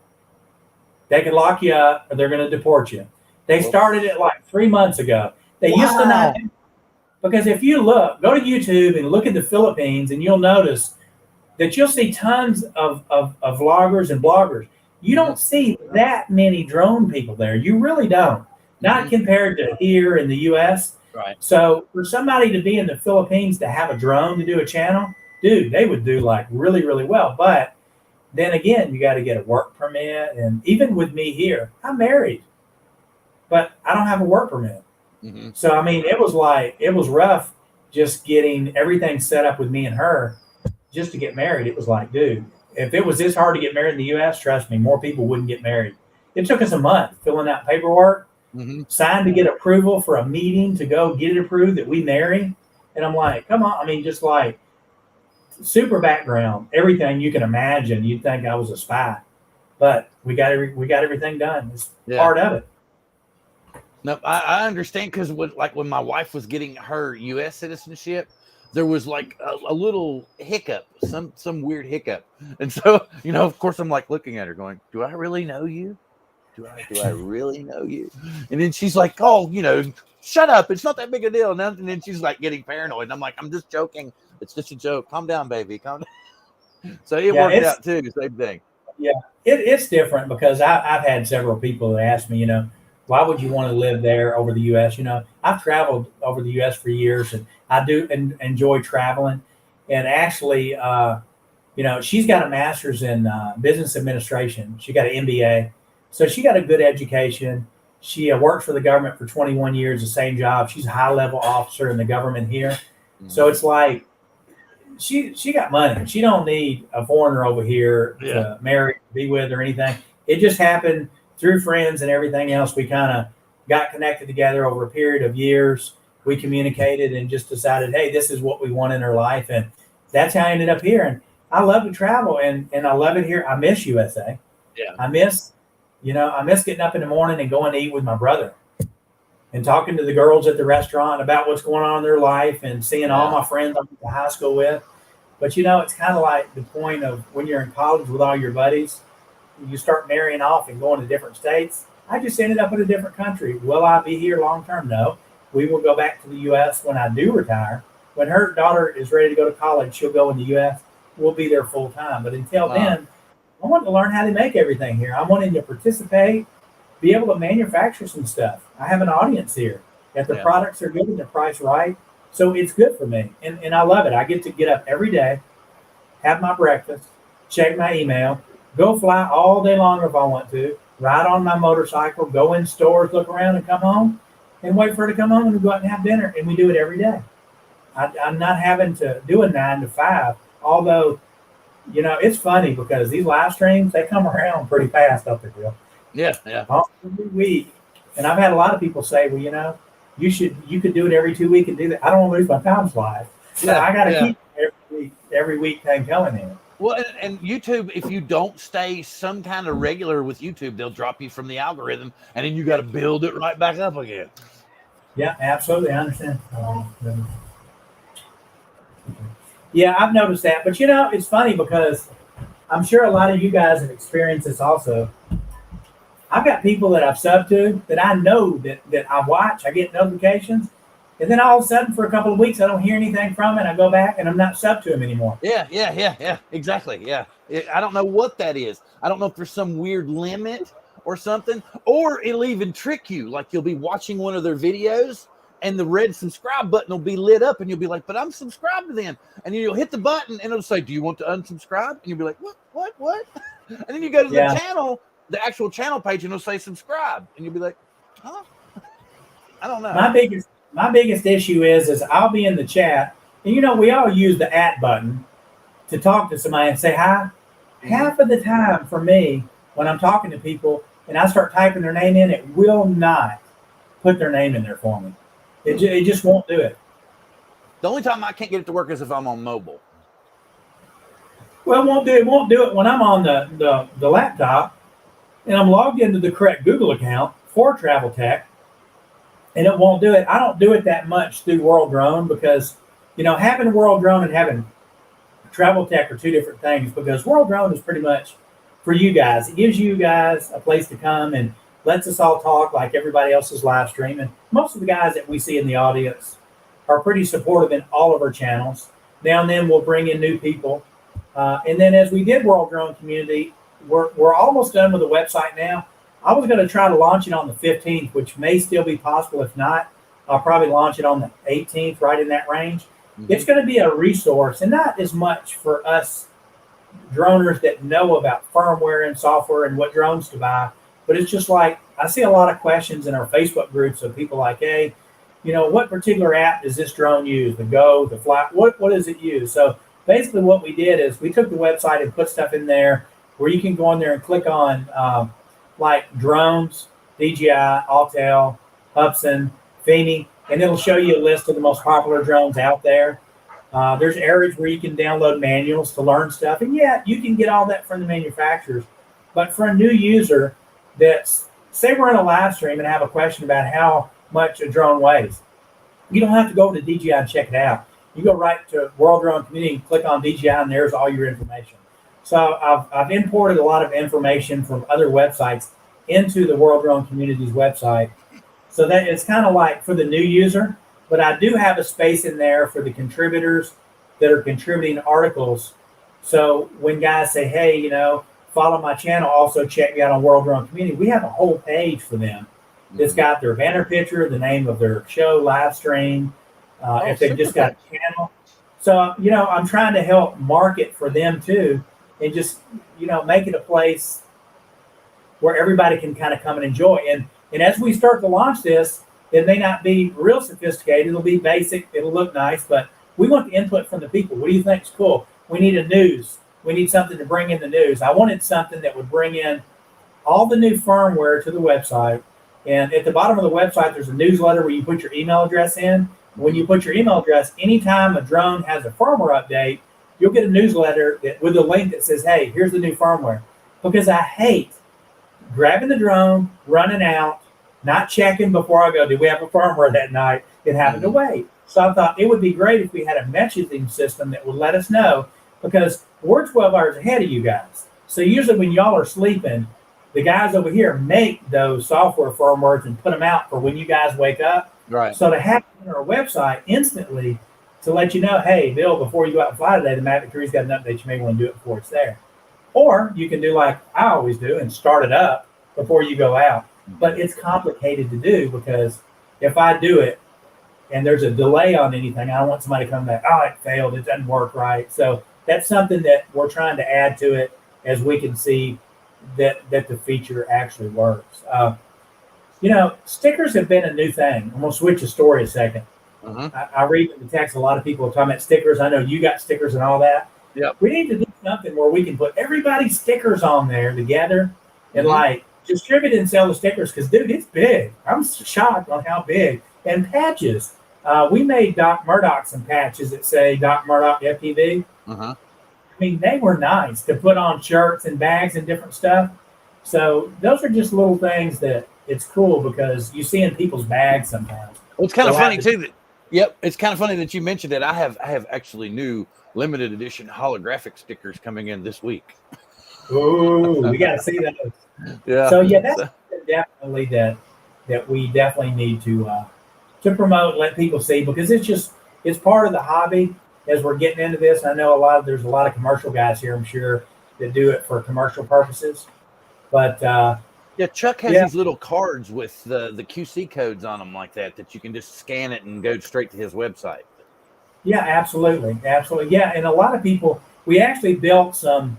They can lock you up, or they're going to deport you. They started it like 3 months ago. They used to not do it. Because if you go to YouTube and look at the Philippines, and you'll notice that you'll see tons of vloggers and bloggers. You don't see that many drone people there. You really don't. Not compared to here in the U.S. Right. So for somebody to be in the Philippines to have a drone to do a channel, dude, they would do like really, really well. But then again, you got to get a work permit. And even with me here, I'm married, but I don't have a work permit. Mm-hmm. So, I mean, it was rough just getting everything set up with me and her just to get married. It was like, dude, if it was this hard to get married in the U.S., trust me, more people wouldn't get married. It took us a month filling out paperwork, signed to get approval for a meeting to go get it approved that we marry. And I'm like, come on. I mean, just like super background, everything you can imagine. You'd think I was a spy, but we got everything done. It's part of it. No, I understand, because when my wife was getting her U.S. citizenship, there was like a little hiccup, some weird hiccup. And so, of course, I'm like looking at her going, do I really know you? do I really know you? And then she's like, oh, shut up. It's not that big a deal. And then she's like getting paranoid. And I'm like, I'm just joking. It's just a joke. Calm down, baby. Calm down. So it worked out too. Same thing. Yeah, it's different because I've had several people that ask me, why would you want to live there over the U.S.? I've traveled over the U.S. for years, and I do enjoy traveling. And actually, she's got a master's in business administration. She got an MBA, so she got a good education. She worked for the government for 21 years, the same job. She's a high-level officer in the government here. Mm-hmm. So it's like she got money. She don't need a foreigner over here to marry, be with, or anything. It just happened through friends and everything else. We kind of got connected together over a period of years. We communicated and just decided, hey, this is what we want in our life. And that's how I ended up here. And I love to travel, and I love it here. I miss USA. Yeah. I miss getting up in the morning and going to eat with my brother and talking to the girls at the restaurant about what's going on in their life and seeing all my friends I went to high school with. But, it's kind of like the point of when you're in college with all your buddies, you start marrying off and going to different states. I just ended up in a different country. Will I be here long term? No. We will go back to the U.S. when I do retire. When her daughter is ready to go to college, she'll go in the U.S. We'll be there full time. But until then, I want to learn how to make everything here. I wanted to participate, be able to manufacture some stuff. I have an audience here. If the products are good and the price right, so it's good for me. And I love it. I get to get up every day, have my breakfast, check my email, go fly all day long if I want to, ride on my motorcycle, go in stores, look around, and come home and wait for her to come home and we go out and have dinner. And we do it every day. I'm not having to do a 9 to 5, although, it's funny because these live streams, they come around pretty fast up there, Bill. Yeah. Every week. And I've had a lot of people say, well, you could do it every 2 weeks and do that. I don't want to lose my time slide. So I got to keep every week thing going in. Well, and YouTube, if you don't stay some kind of regular with YouTube, they'll drop you from the algorithm, and then you got to build it right back up again. Yeah, absolutely. I understand. Yeah, I've noticed that. But, it's funny because I'm sure a lot of you guys have experienced this also. I've got people that I've subbed to that I know that I watch, I get notifications, and then all of a sudden for a couple of weeks I don't hear anything from it. I go back and I'm not subbed to them anymore. Yeah, exactly. Yeah, I don't know what that is. I don't know if there's some weird limit or something, or it'll even trick you. Like you'll be watching one of their videos and the red subscribe button will be lit up and you'll be like, but I'm subscribed to them. And you'll hit the button and it'll say, do you want to unsubscribe? And you'll be like, what? And then you go to the channel, the actual channel page, and it'll say subscribe. And you'll be like, huh? I don't know. My biggest issue is I'll be in the chat, and we all use the @ button to talk to somebody and say hi. Half of the time for me, when I'm talking to people and I start typing their name in, it will not put their name in there for me. It just won't do it. The only time I can't get it to work is if I'm on mobile. Well, it won't do it when I'm on the laptop and I'm logged into the correct Google account for Travel Tech. And it won't do it. I don't do it that much through World Drone because, having World Drone and having Travel Tech are two different things because World Drone is pretty much for you guys. It gives you guys a place to come and lets us all talk like everybody else is live streaming. Most of the guys that we see in the audience are pretty supportive in all of our channels. Now and then we'll bring in new people. And then as we did World Drone Community, we're almost done with the website now. I was going to try to launch it on the 15th, which may still be possible. If not, I'll probably launch it on the 18th, right in that range. Mm-hmm. It's going to be a resource, and not as much for us droners that know about firmware and software and what drones to buy, but it's just like I see a lot of questions in our Facebook groups of people like, hey, what particular app does this drone use? The Go, the Fly, what does it use? So basically what we did is we took the website and put stuff in there where you can go in there and click on like drones, DJI, Autel, Hubsan, Feeney, and it'll show you a list of the most popular drones out there. There's areas where you can download manuals to learn stuff. And you can get all that from the manufacturers. But for a new user that's, say we're in a live stream and have a question about how much a drone weighs, you don't have to go to DJI and check it out. You go right to World Drone Community and click on DJI and there's all your information. So I've imported a lot of information from other websites into the World Drone Community's website. So that it's kind of like for the new user, but I do have a space in there for the contributors that are contributing articles. So when guys say, hey, follow my channel, also check me out on World Drone Community, we have a whole page for them. It's got their banner picture, the name of their show, live stream, if they've just got a channel. So, I'm trying to help market for them too, and just, make it a place where everybody can kind of come and enjoy. And as we start to launch this, it may not be real sophisticated. It'll be basic. It'll look nice, but we want the input from the people. What do you think is cool? We need a news. We need something to bring in the news. I wanted something that would bring in all the new firmware to the website. And at the bottom of the website, there's a newsletter where you put your email address in. When you put your email address, anytime a drone has a firmware update, you'll get a newsletter with a link that says, hey, here's the new firmware. Because I hate grabbing the drone, running out, not checking before I go, did we have a firmware that night, and having to wait. So I thought it would be great if we had a messaging system that would let us know, because we're 12 hours ahead of you guys. So usually when y'all are sleeping, the guys over here make those software firmwares and put them out for when you guys wake up. Right. So to have it on our website instantly to let you know, hey, Bill, before you go out and fly today, the Mavic 3's got an update. You may want to do it before it's there. Or you can do like I always do and start it up before you go out. But it's complicated to do, because if I do it and there's a delay on anything, I don't want somebody to come back, oh, it failed, it doesn't work right. So that's something that we're trying to add to it as we can see that the feature actually works. Stickers have been a new thing. I'm going to switch the story a second. I read in the text a lot of people are talking about stickers. I know you got stickers and all that. Yep. We need to do something where we can put everybody's stickers on there together and like distribute and sell the stickers, because, dude, it's big. I'm shocked on how big. And patches. We made Doc Murdoch some patches that say Doc Murdoch FPV. I mean, they were nice to put on shirts and bags and different stuff. So those are just little things that it's cool, because you see in people's bags sometimes. Well, it's kind of funny too it's kind of funny that you mentioned it. I have actually new limited edition holographic stickers coming in this week. Ooh, we got to see those. Yeah. So yeah, that's definitely that we definitely need to promote, let people see, because it's part of the hobby as we're getting into this. I know there's a lot of commercial guys here, I'm sure, that do it for commercial purposes. But Chuck has these little cards with the QC codes on them like that you can just scan it and go straight to his website. Yeah, absolutely. Yeah, and a lot of people, we actually built some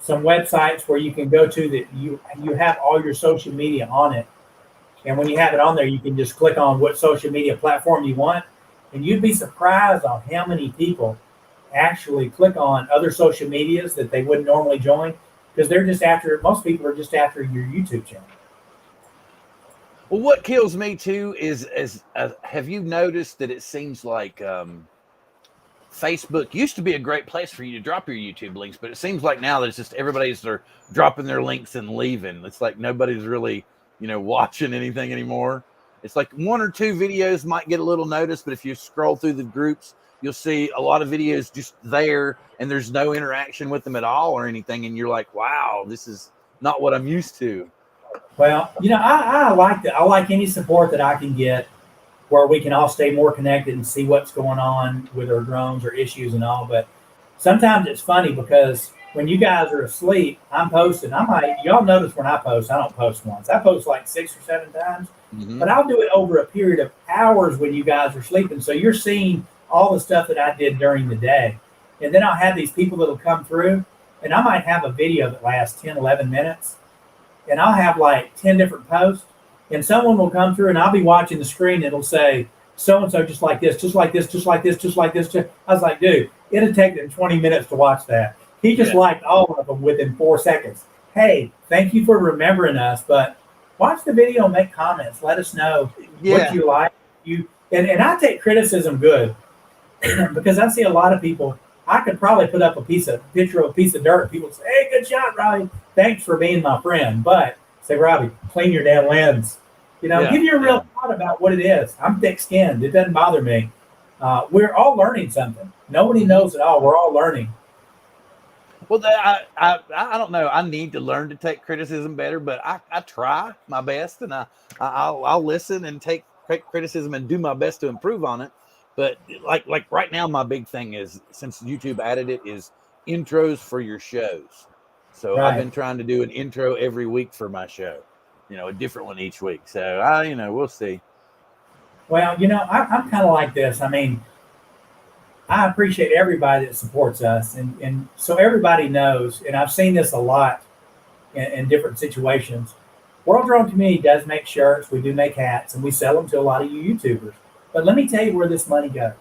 websites where you can go to that you have all your social media on it. And when you have it on there, you can just click on what social media platform you want. And you'd be surprised on how many people actually click on other social medias that they wouldn't normally join, because most people are just after your YouTube channel. Well, what kills me too is have you noticed that it seems like Facebook used to be a great place for you to drop your YouTube links, but it seems like now there's just everybody's dropping their links and leaving. It's like nobody's really, watching anything anymore. It's like one or two videos might get a little notice, but if you scroll through the groups, you'll see a lot of videos just there and there's no interaction with them at all or anything. And you're like, wow, this is not what I'm used to. Well, I like that. I like any support that I can get where we can all stay more connected and see what's going on with our drones or issues and all. But sometimes it's funny, because when you guys are asleep, I'm posting. Y'all notice when I post, I don't post once. I post like 6 or 7 times, but I'll do it over a period of hours when you guys are sleeping. So you're seeing all the stuff that I did during the day. And then I'll have these people that'll come through, and I might have a video that lasts 10, 11 minutes, and I'll have like 10 different posts, and someone will come through and I'll be watching the screen and it'll say, so-and-so just like this, just like this, just like this, just like this. I was like, dude, it'll take them 20 minutes to watch that. He just liked all of them within 4 seconds. Hey, thank you for remembering us, but watch the video and make comments. Let us know what you like. And I take criticism good, because I see a lot of people. I could probably put up a picture of a piece of dirt. People say, hey, good shot, Robbie. Thanks for being my friend. But say, Robbie, clean your damn lens. Give you a real thought about what it is. I'm thick-skinned. It doesn't bother me. We're all learning something. Nobody knows it all. We're all learning. Well, I don't know. I need to learn to take criticism better, but I try my best, and I'll listen and take criticism and do my best to improve on it. But like right now, my big thing is, since YouTube added it, is intros for your shows. So I've Right. been trying to do an intro every week for my show, a different one each week. So we'll see. Well, I'm kind of like this. I mean, I appreciate everybody that supports us, and so everybody knows. And I've seen this a lot in different situations. World Drone Community does make shirts. We do make hats, and we sell them to a lot of you YouTubers. But let me tell you where this money goes.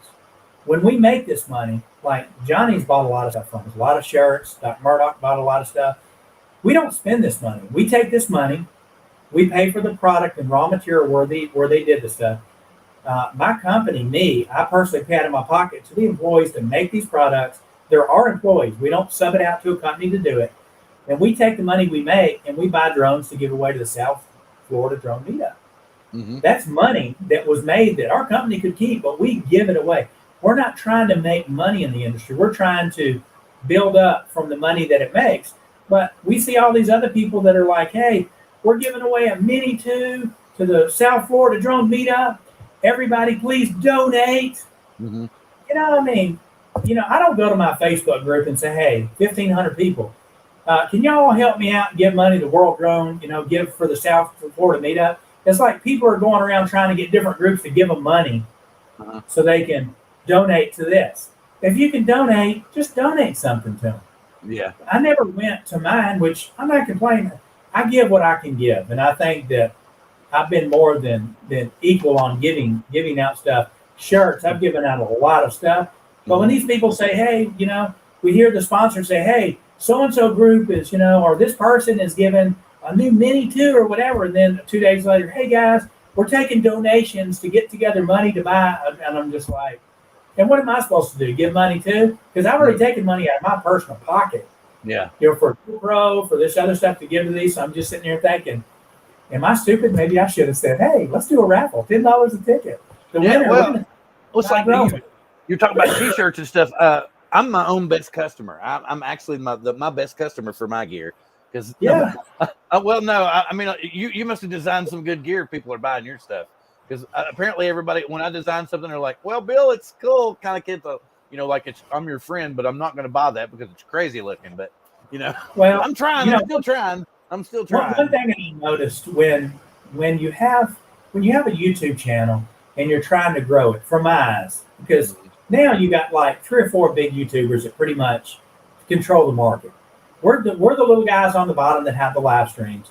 When we make this money, like Johnny's bought a lot of stuff from us, a lot of shirts. Dr. Murdoch bought a lot of stuff. We don't spend this money. We take this money, we pay for the product and raw material where they did the stuff. My company, I personally pay out of my pocket to the employees to make these products. There are employees. We don't sub it out to a company to do it. And we take the money we make and we buy drones to give away to the South Florida Drone Meetup. Mm-hmm. That's money that was made that our company could keep, but we give it away. We're not trying to make money in the industry. We're trying to build up from the money that it makes. But we see all these other people that are like, hey, we're giving away a Mini 2 to the South Florida Drone Meetup. Everybody, please donate. Mm-hmm. I don't go to my Facebook group and say, hey, 1,500 people, can y'all help me out and give money to World Drone, give for the South Florida Meetup? It's like people are going around trying to get different groups to give them money so they can donate to this. If you can donate, just donate something to them. Yeah. I never went to mine, which I'm not complaining. I give what I can give, and I think that I've been more than equal on giving out stuff. Shirts, I've given out a lot of stuff. But when these people say, hey, we hear the sponsor say, hey, so-and-so group is, or this person is given a new Mini 2 or whatever. And then 2 days later, hey, guys, we're taking donations to get together money to buy. And I'm just like, and what am I supposed to do? Give money too? Because I've already taken money out of my personal pocket. Yeah. For GoPro, for this other stuff to give to these. So I'm just sitting here thinking, am I stupid? Maybe I should have said, hey, let's do a raffle, $10 a ticket. The winner. It's like you're talking about T-shirts and stuff. I'm my own best customer. I'm actually my best customer for my gear. Because yeah. I mean, you must have designed some good gear. People are buying your stuff. Because apparently everybody, when I design something, they're like, well, Bill, it's cool. Kind of kids, like I'm your friend, but I'm not going to buy that because it's crazy looking. But, well, I'm trying. I'm still trying. One thing I noticed when you have a YouTube channel and you're trying to grow it, from my eyes, because now you got like 3 or 4 big YouTubers that pretty much control the market. We're the little guys on the bottom that have the live streams.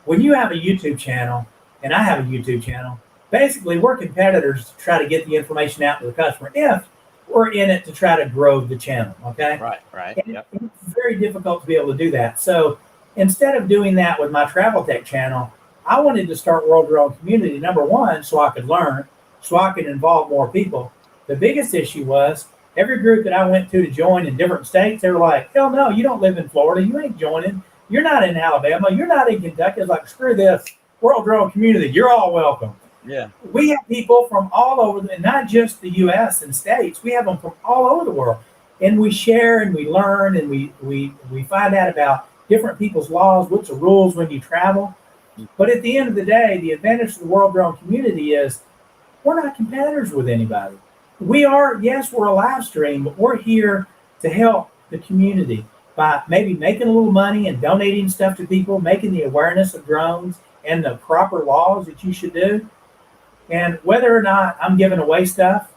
When you have a YouTube channel, and I have a YouTube channel, basically we're competitors to try to get the information out to the customer if we're in it to try to grow the channel. Okay. Right. Yep. It's very difficult to be able to do that. So instead of doing that with my travel tech channel, I wanted to start World Drone Community, number one, so I could learn, so I could involve more people. The biggest issue was every group that I went to join in different states, they were like, hell no, you don't live in Florida. You ain't joining. You're not in Alabama. You're not in Kentucky. It's like, screw this. World Drone Community, you're all welcome. Yeah. We have people from all over, and not just the U.S. and states. We have them from all over the world. And we share and we learn and we find out about different people's laws, what's the rules when you travel. But at the end of the day, the advantage of the World Drone Community is we're not competitors with anybody. We are, yes, we're a live stream, but we're here to help the community by maybe making a little money and donating stuff to people, making the awareness of drones and the proper laws that you should do. And whether or not I'm giving away stuff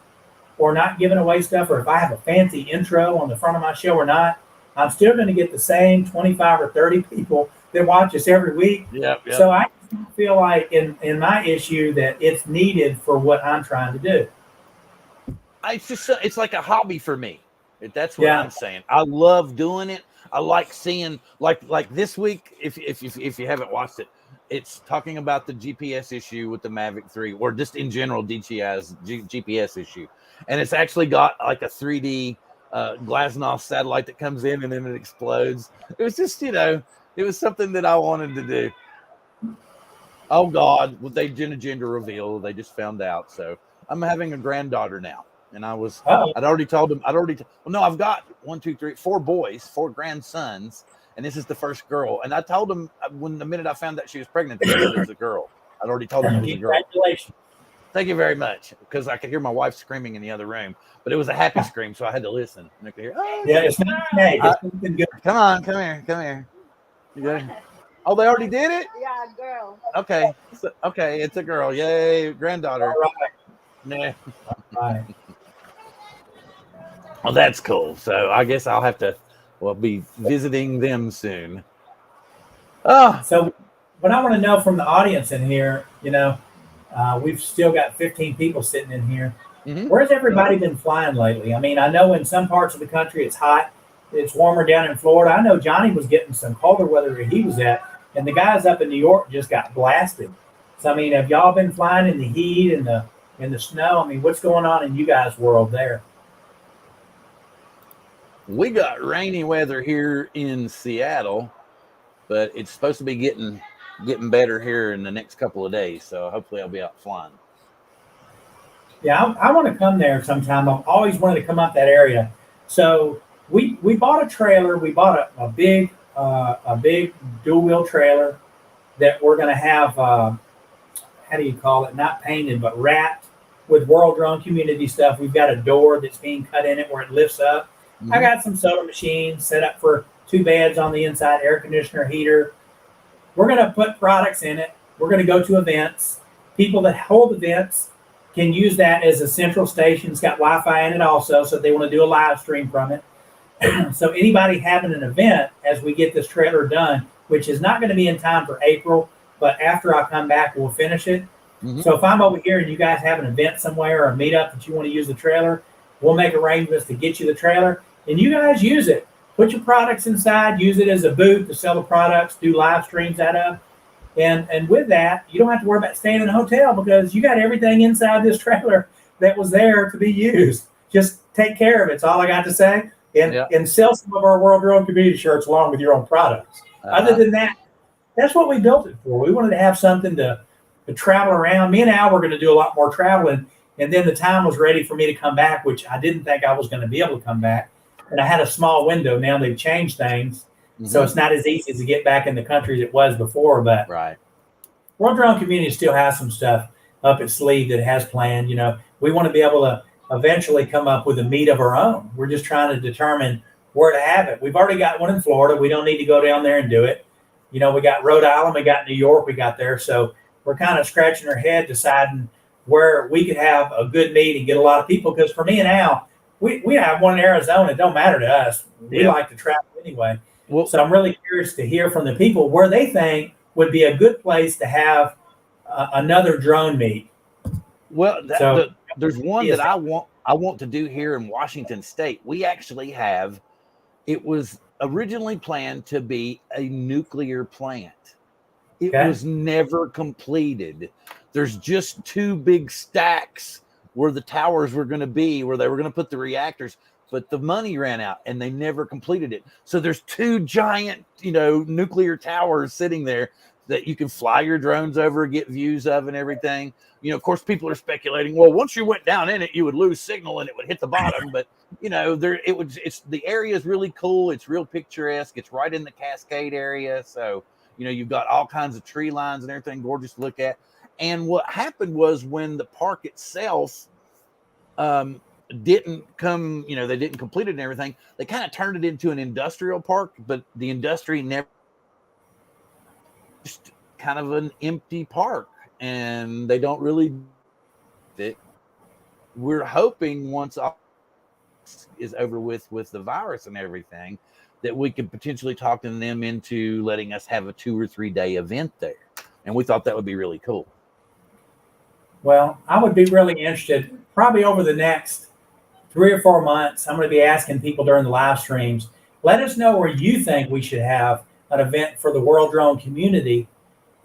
or not giving away stuff, or if I have a fancy intro on the front of my show or not, I'm still going to get the same 25 or 30 people that watch us every week. Yep. So I feel like in my issue that it's needed for what I'm trying to do. It's like a hobby for me. That's what I'm saying. I love doing it. I like seeing like this week. If you haven't watched it, it's talking about the GPS issue with the Mavic 3, or just in general DJI's GPS issue, and it's actually got like a 3D Glasnost satellite that comes in and then it explodes. It was just it was something that I wanted to do. Oh God, they did a gender reveal. They just found out. So I'm having a granddaughter now. and I'd Oh, already told him. Well, no, I've got 4 boys, 4 grandsons, and this is the first girl. And I told him when the minute I found out she was pregnant that it was a girl. I'd already told him it was a girl. congratulations. Thank you very much, because I could hear my wife screaming in the other room, but it was a happy scream, so I had to listen. And I could hear, oh, Yeah, it's not snake. It's something good. come on, come here. You good? Oh, they already did it? Yeah, girl. Okay. Okay, it's a girl. Yay, granddaughter. All right. Yeah. All right. Well, that's cool. So I guess I'll have to be visiting them soon. Oh, So what I want to know from the audience in here, we've still got 15 people sitting in here. mhm. Where's everybody been flying lately? I mean, I know in some parts of the country it's hot. It's warmer down in Florida. I know Johnny was getting some colder weather where he was at, and the guys up in New York just got blasted. So I mean, have y'all been flying in the heat and the snow? I mean, what's going on in you guys' world there? We got rainy weather here in Seattle, but it's supposed to be getting better here in the next couple of days. So hopefully I'll be out flying. Yeah, I want to come there sometime. I've always wanted to come up that area. So we bought a trailer. We bought a big dual wheel trailer that we're going to have. How do you call it? Not painted, but wrapped with World Drone Community stuff. We've got a door that's being cut in it where it lifts up. I got some soda machines set up for 2 beds on the inside, air conditioner, heater. We're going to put products in it. We're going to go to events. People that hold events can use that as a central station. It's got Wi-Fi in it also, so if they want to do a live stream from it. So anybody having an event as we get this trailer done, which is not going to be in time for April, but after I come back, we'll finish it. So if I'm over here and you guys have an event somewhere or a meetup that you want to use the trailer, we'll make arrangements to get you the trailer, and you guys use it. Put your products inside, use it as a booth to sell the products, do live streams out of. And with that, you don't have to worry about staying in a hotel because you got everything inside this trailer that was there to be used. Just take care of it. That's all I got to say. And sell some of our World Drone Community shirts along with your own products. Other than that, that's what we built it for. We wanted to have something to travel around. Me and Al were going to do a lot more traveling. And then the time was ready for me to come back, which I didn't think I was going to be able to come back. And I had a small window. Now they've changed things. So it's not as easy to get back in the country as it was before. But Right. World Drone Community still has some stuff up its sleeve that it has planned. We want to be able to eventually come up with a meet of our own. We're just trying to determine where to have it. We've already got one in Florida. We don't need to go down there and do it. We got Rhode Island, we got New York, we got there. So we're kind of scratching our head deciding where we could have a good meet and get a lot of people. Because for me and Al, we have one in Arizona. It don't matter to us. We like to travel anyway. Well, So I'm really curious to hear from the people where they think would be a good place to have another drone meet. well, So- there's one that I want to do here in Washington State. We actually have. It was originally planned to be a nuclear plant. It Okay. was never completed. There's just 2 big stacks where the towers were going to be, where they were going to put the reactors, but the money ran out and they never completed it. So there's 2 giant, nuclear towers sitting there that you can fly your drones over, get views of and everything. Of course, people are speculating, well, once you went down in it, you would lose signal and it would hit the bottom. But, the area is really cool. It's real picturesque. It's right in the Cascade area. So, you've got all kinds of tree lines and everything gorgeous to look at. And what happened was when the park itself didn't come, they didn't complete it and everything, they kind of turned it into an industrial park, but the industry never, just kind of an empty park, and they don't really it. We're hoping once all is over with the virus and everything, that we could potentially talk to them into letting us have a 2 or 3 day event there. And we thought that would be really cool. Well, I would be really interested, probably over the next 3 or 4 months. I'm going to be asking people during the live streams, let us know where you think we should have an event for the World Drone Community.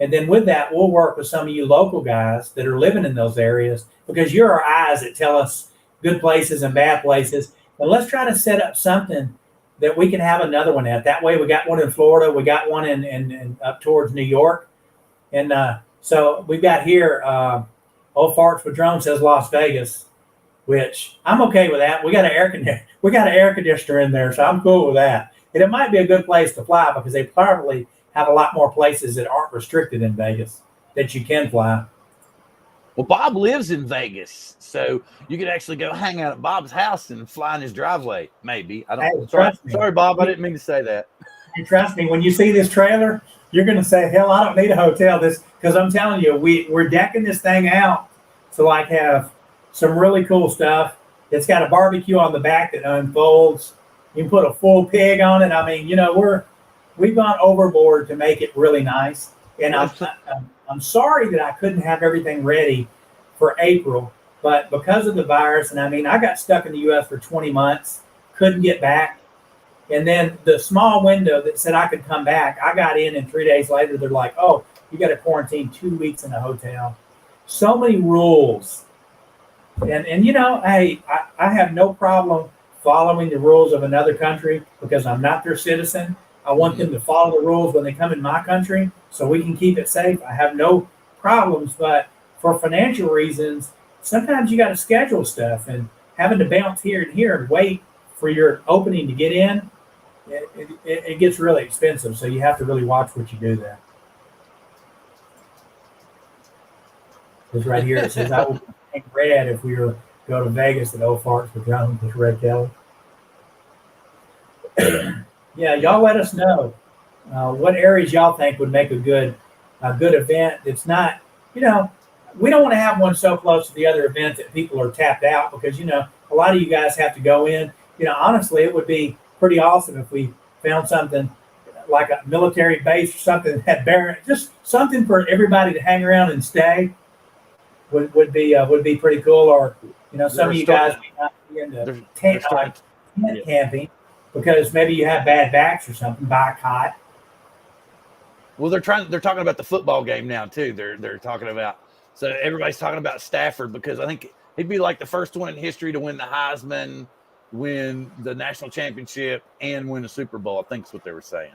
And then with that, we'll work with some of you local guys that are living in those areas, because you're our eyes that tell us good places and bad places. And let's try to set up something that we can have another one at. That way we got one in Florida. We got one in up towards New York. And so we've got here, Old Farts with Drone says Las Vegas. which I'm okay with that. We got an air conditioner in there, so I'm cool with that. And it might be a good place to fly because they probably have a lot more places that aren't restricted in Vegas that you can fly. Well, Bob lives in Vegas, so you could actually go hang out at Bob's house and fly in his driveway. Maybe I don't. Hey, sorry, Bob. I didn't mean to say that. Hey, trust me, when you see this trailer, you're going to say, "Hell, I don't need a hotel." Because I'm telling you, we're decking this thing out to like have some really cool stuff. It's got a barbecue on the back that unfolds. You can put a full pig on it. I mean, we've gone overboard to make it really nice. And I'm sorry that I couldn't have everything ready for April, but because of the virus, and I mean, I got stuck in the U.S. for 20 months, couldn't get back. And then the small window that said I could come back, I got in, and 3 days later, they're like, oh, you got to quarantine 2 weeks in a hotel. So many rules. And hey, I have no problem following the rules of another country because I'm not their citizen. I want them to follow the rules when they come in my country so we can keep it safe. I have no problems, but for financial reasons, sometimes you got to schedule stuff, and having to bounce here and here and wait for your opening to get in, it gets really expensive. So you have to really watch what you do there. Because right here it says I will pink red if we were go to Vegas at Old Farts with John with Red Kelly. Yeah, y'all let us know what areas y'all think would make a good event. It's not, we don't want to have one so close to the other event that people are tapped out because, a lot of you guys have to go in. Honestly, it would be pretty awesome if we found something like a military base or something that had just something for everybody to hang around and stay would be pretty cool. Or, some of you guys may not be into tent camping. Because maybe you have bad backs or something, buy a cot. Well, they're talking about the football game now too. They're talking about, so everybody's talking about Stafford because I think he'd be like the first one in history to win the Heisman, win the national championship, and win a Super Bowl. I think is what they were saying.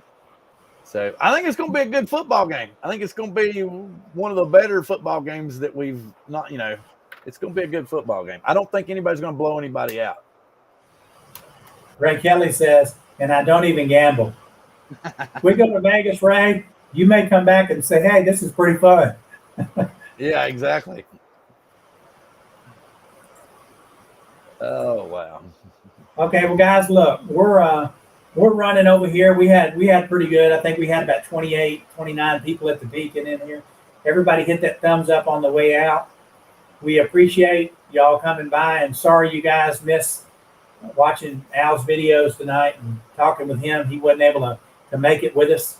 So I think it's going to be a good football game. I think it's going to be one of the better football games that we've not. It's going to be a good football game. I don't think anybody's going to blow anybody out. Ray Kelly says, and I don't even gamble. We go to Vegas, Ray, you may come back and say, hey, this is pretty fun. Yeah, exactly. Oh, wow. Okay, well, guys, look, we're running over here. We had pretty good. I think we had about 28, 29 people at the Beacon in here. Everybody hit that thumbs up on the way out. We appreciate y'all coming by, and sorry you guys missed watching Al's videos tonight and talking with him. He wasn't able to make it with us,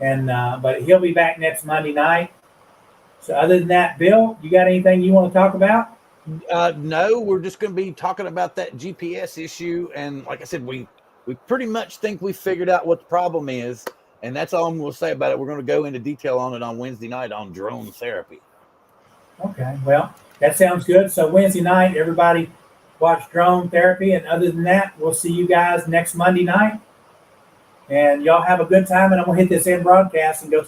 and but he'll be back next Monday night. So other than that, Bill, you got anything you want to talk about? No, we're just going to be talking about that GPS issue, and like I said, we pretty much think we figured out what the problem is, and that's all I'm going to say about it. We're going to go into detail on it on Wednesday night on drone therapy. Okay, well, that sounds good. So Wednesday night, everybody watch drone therapy, and other than that, we'll see you guys next Monday night, and y'all have a good time. And I'm gonna hit this end broadcast and go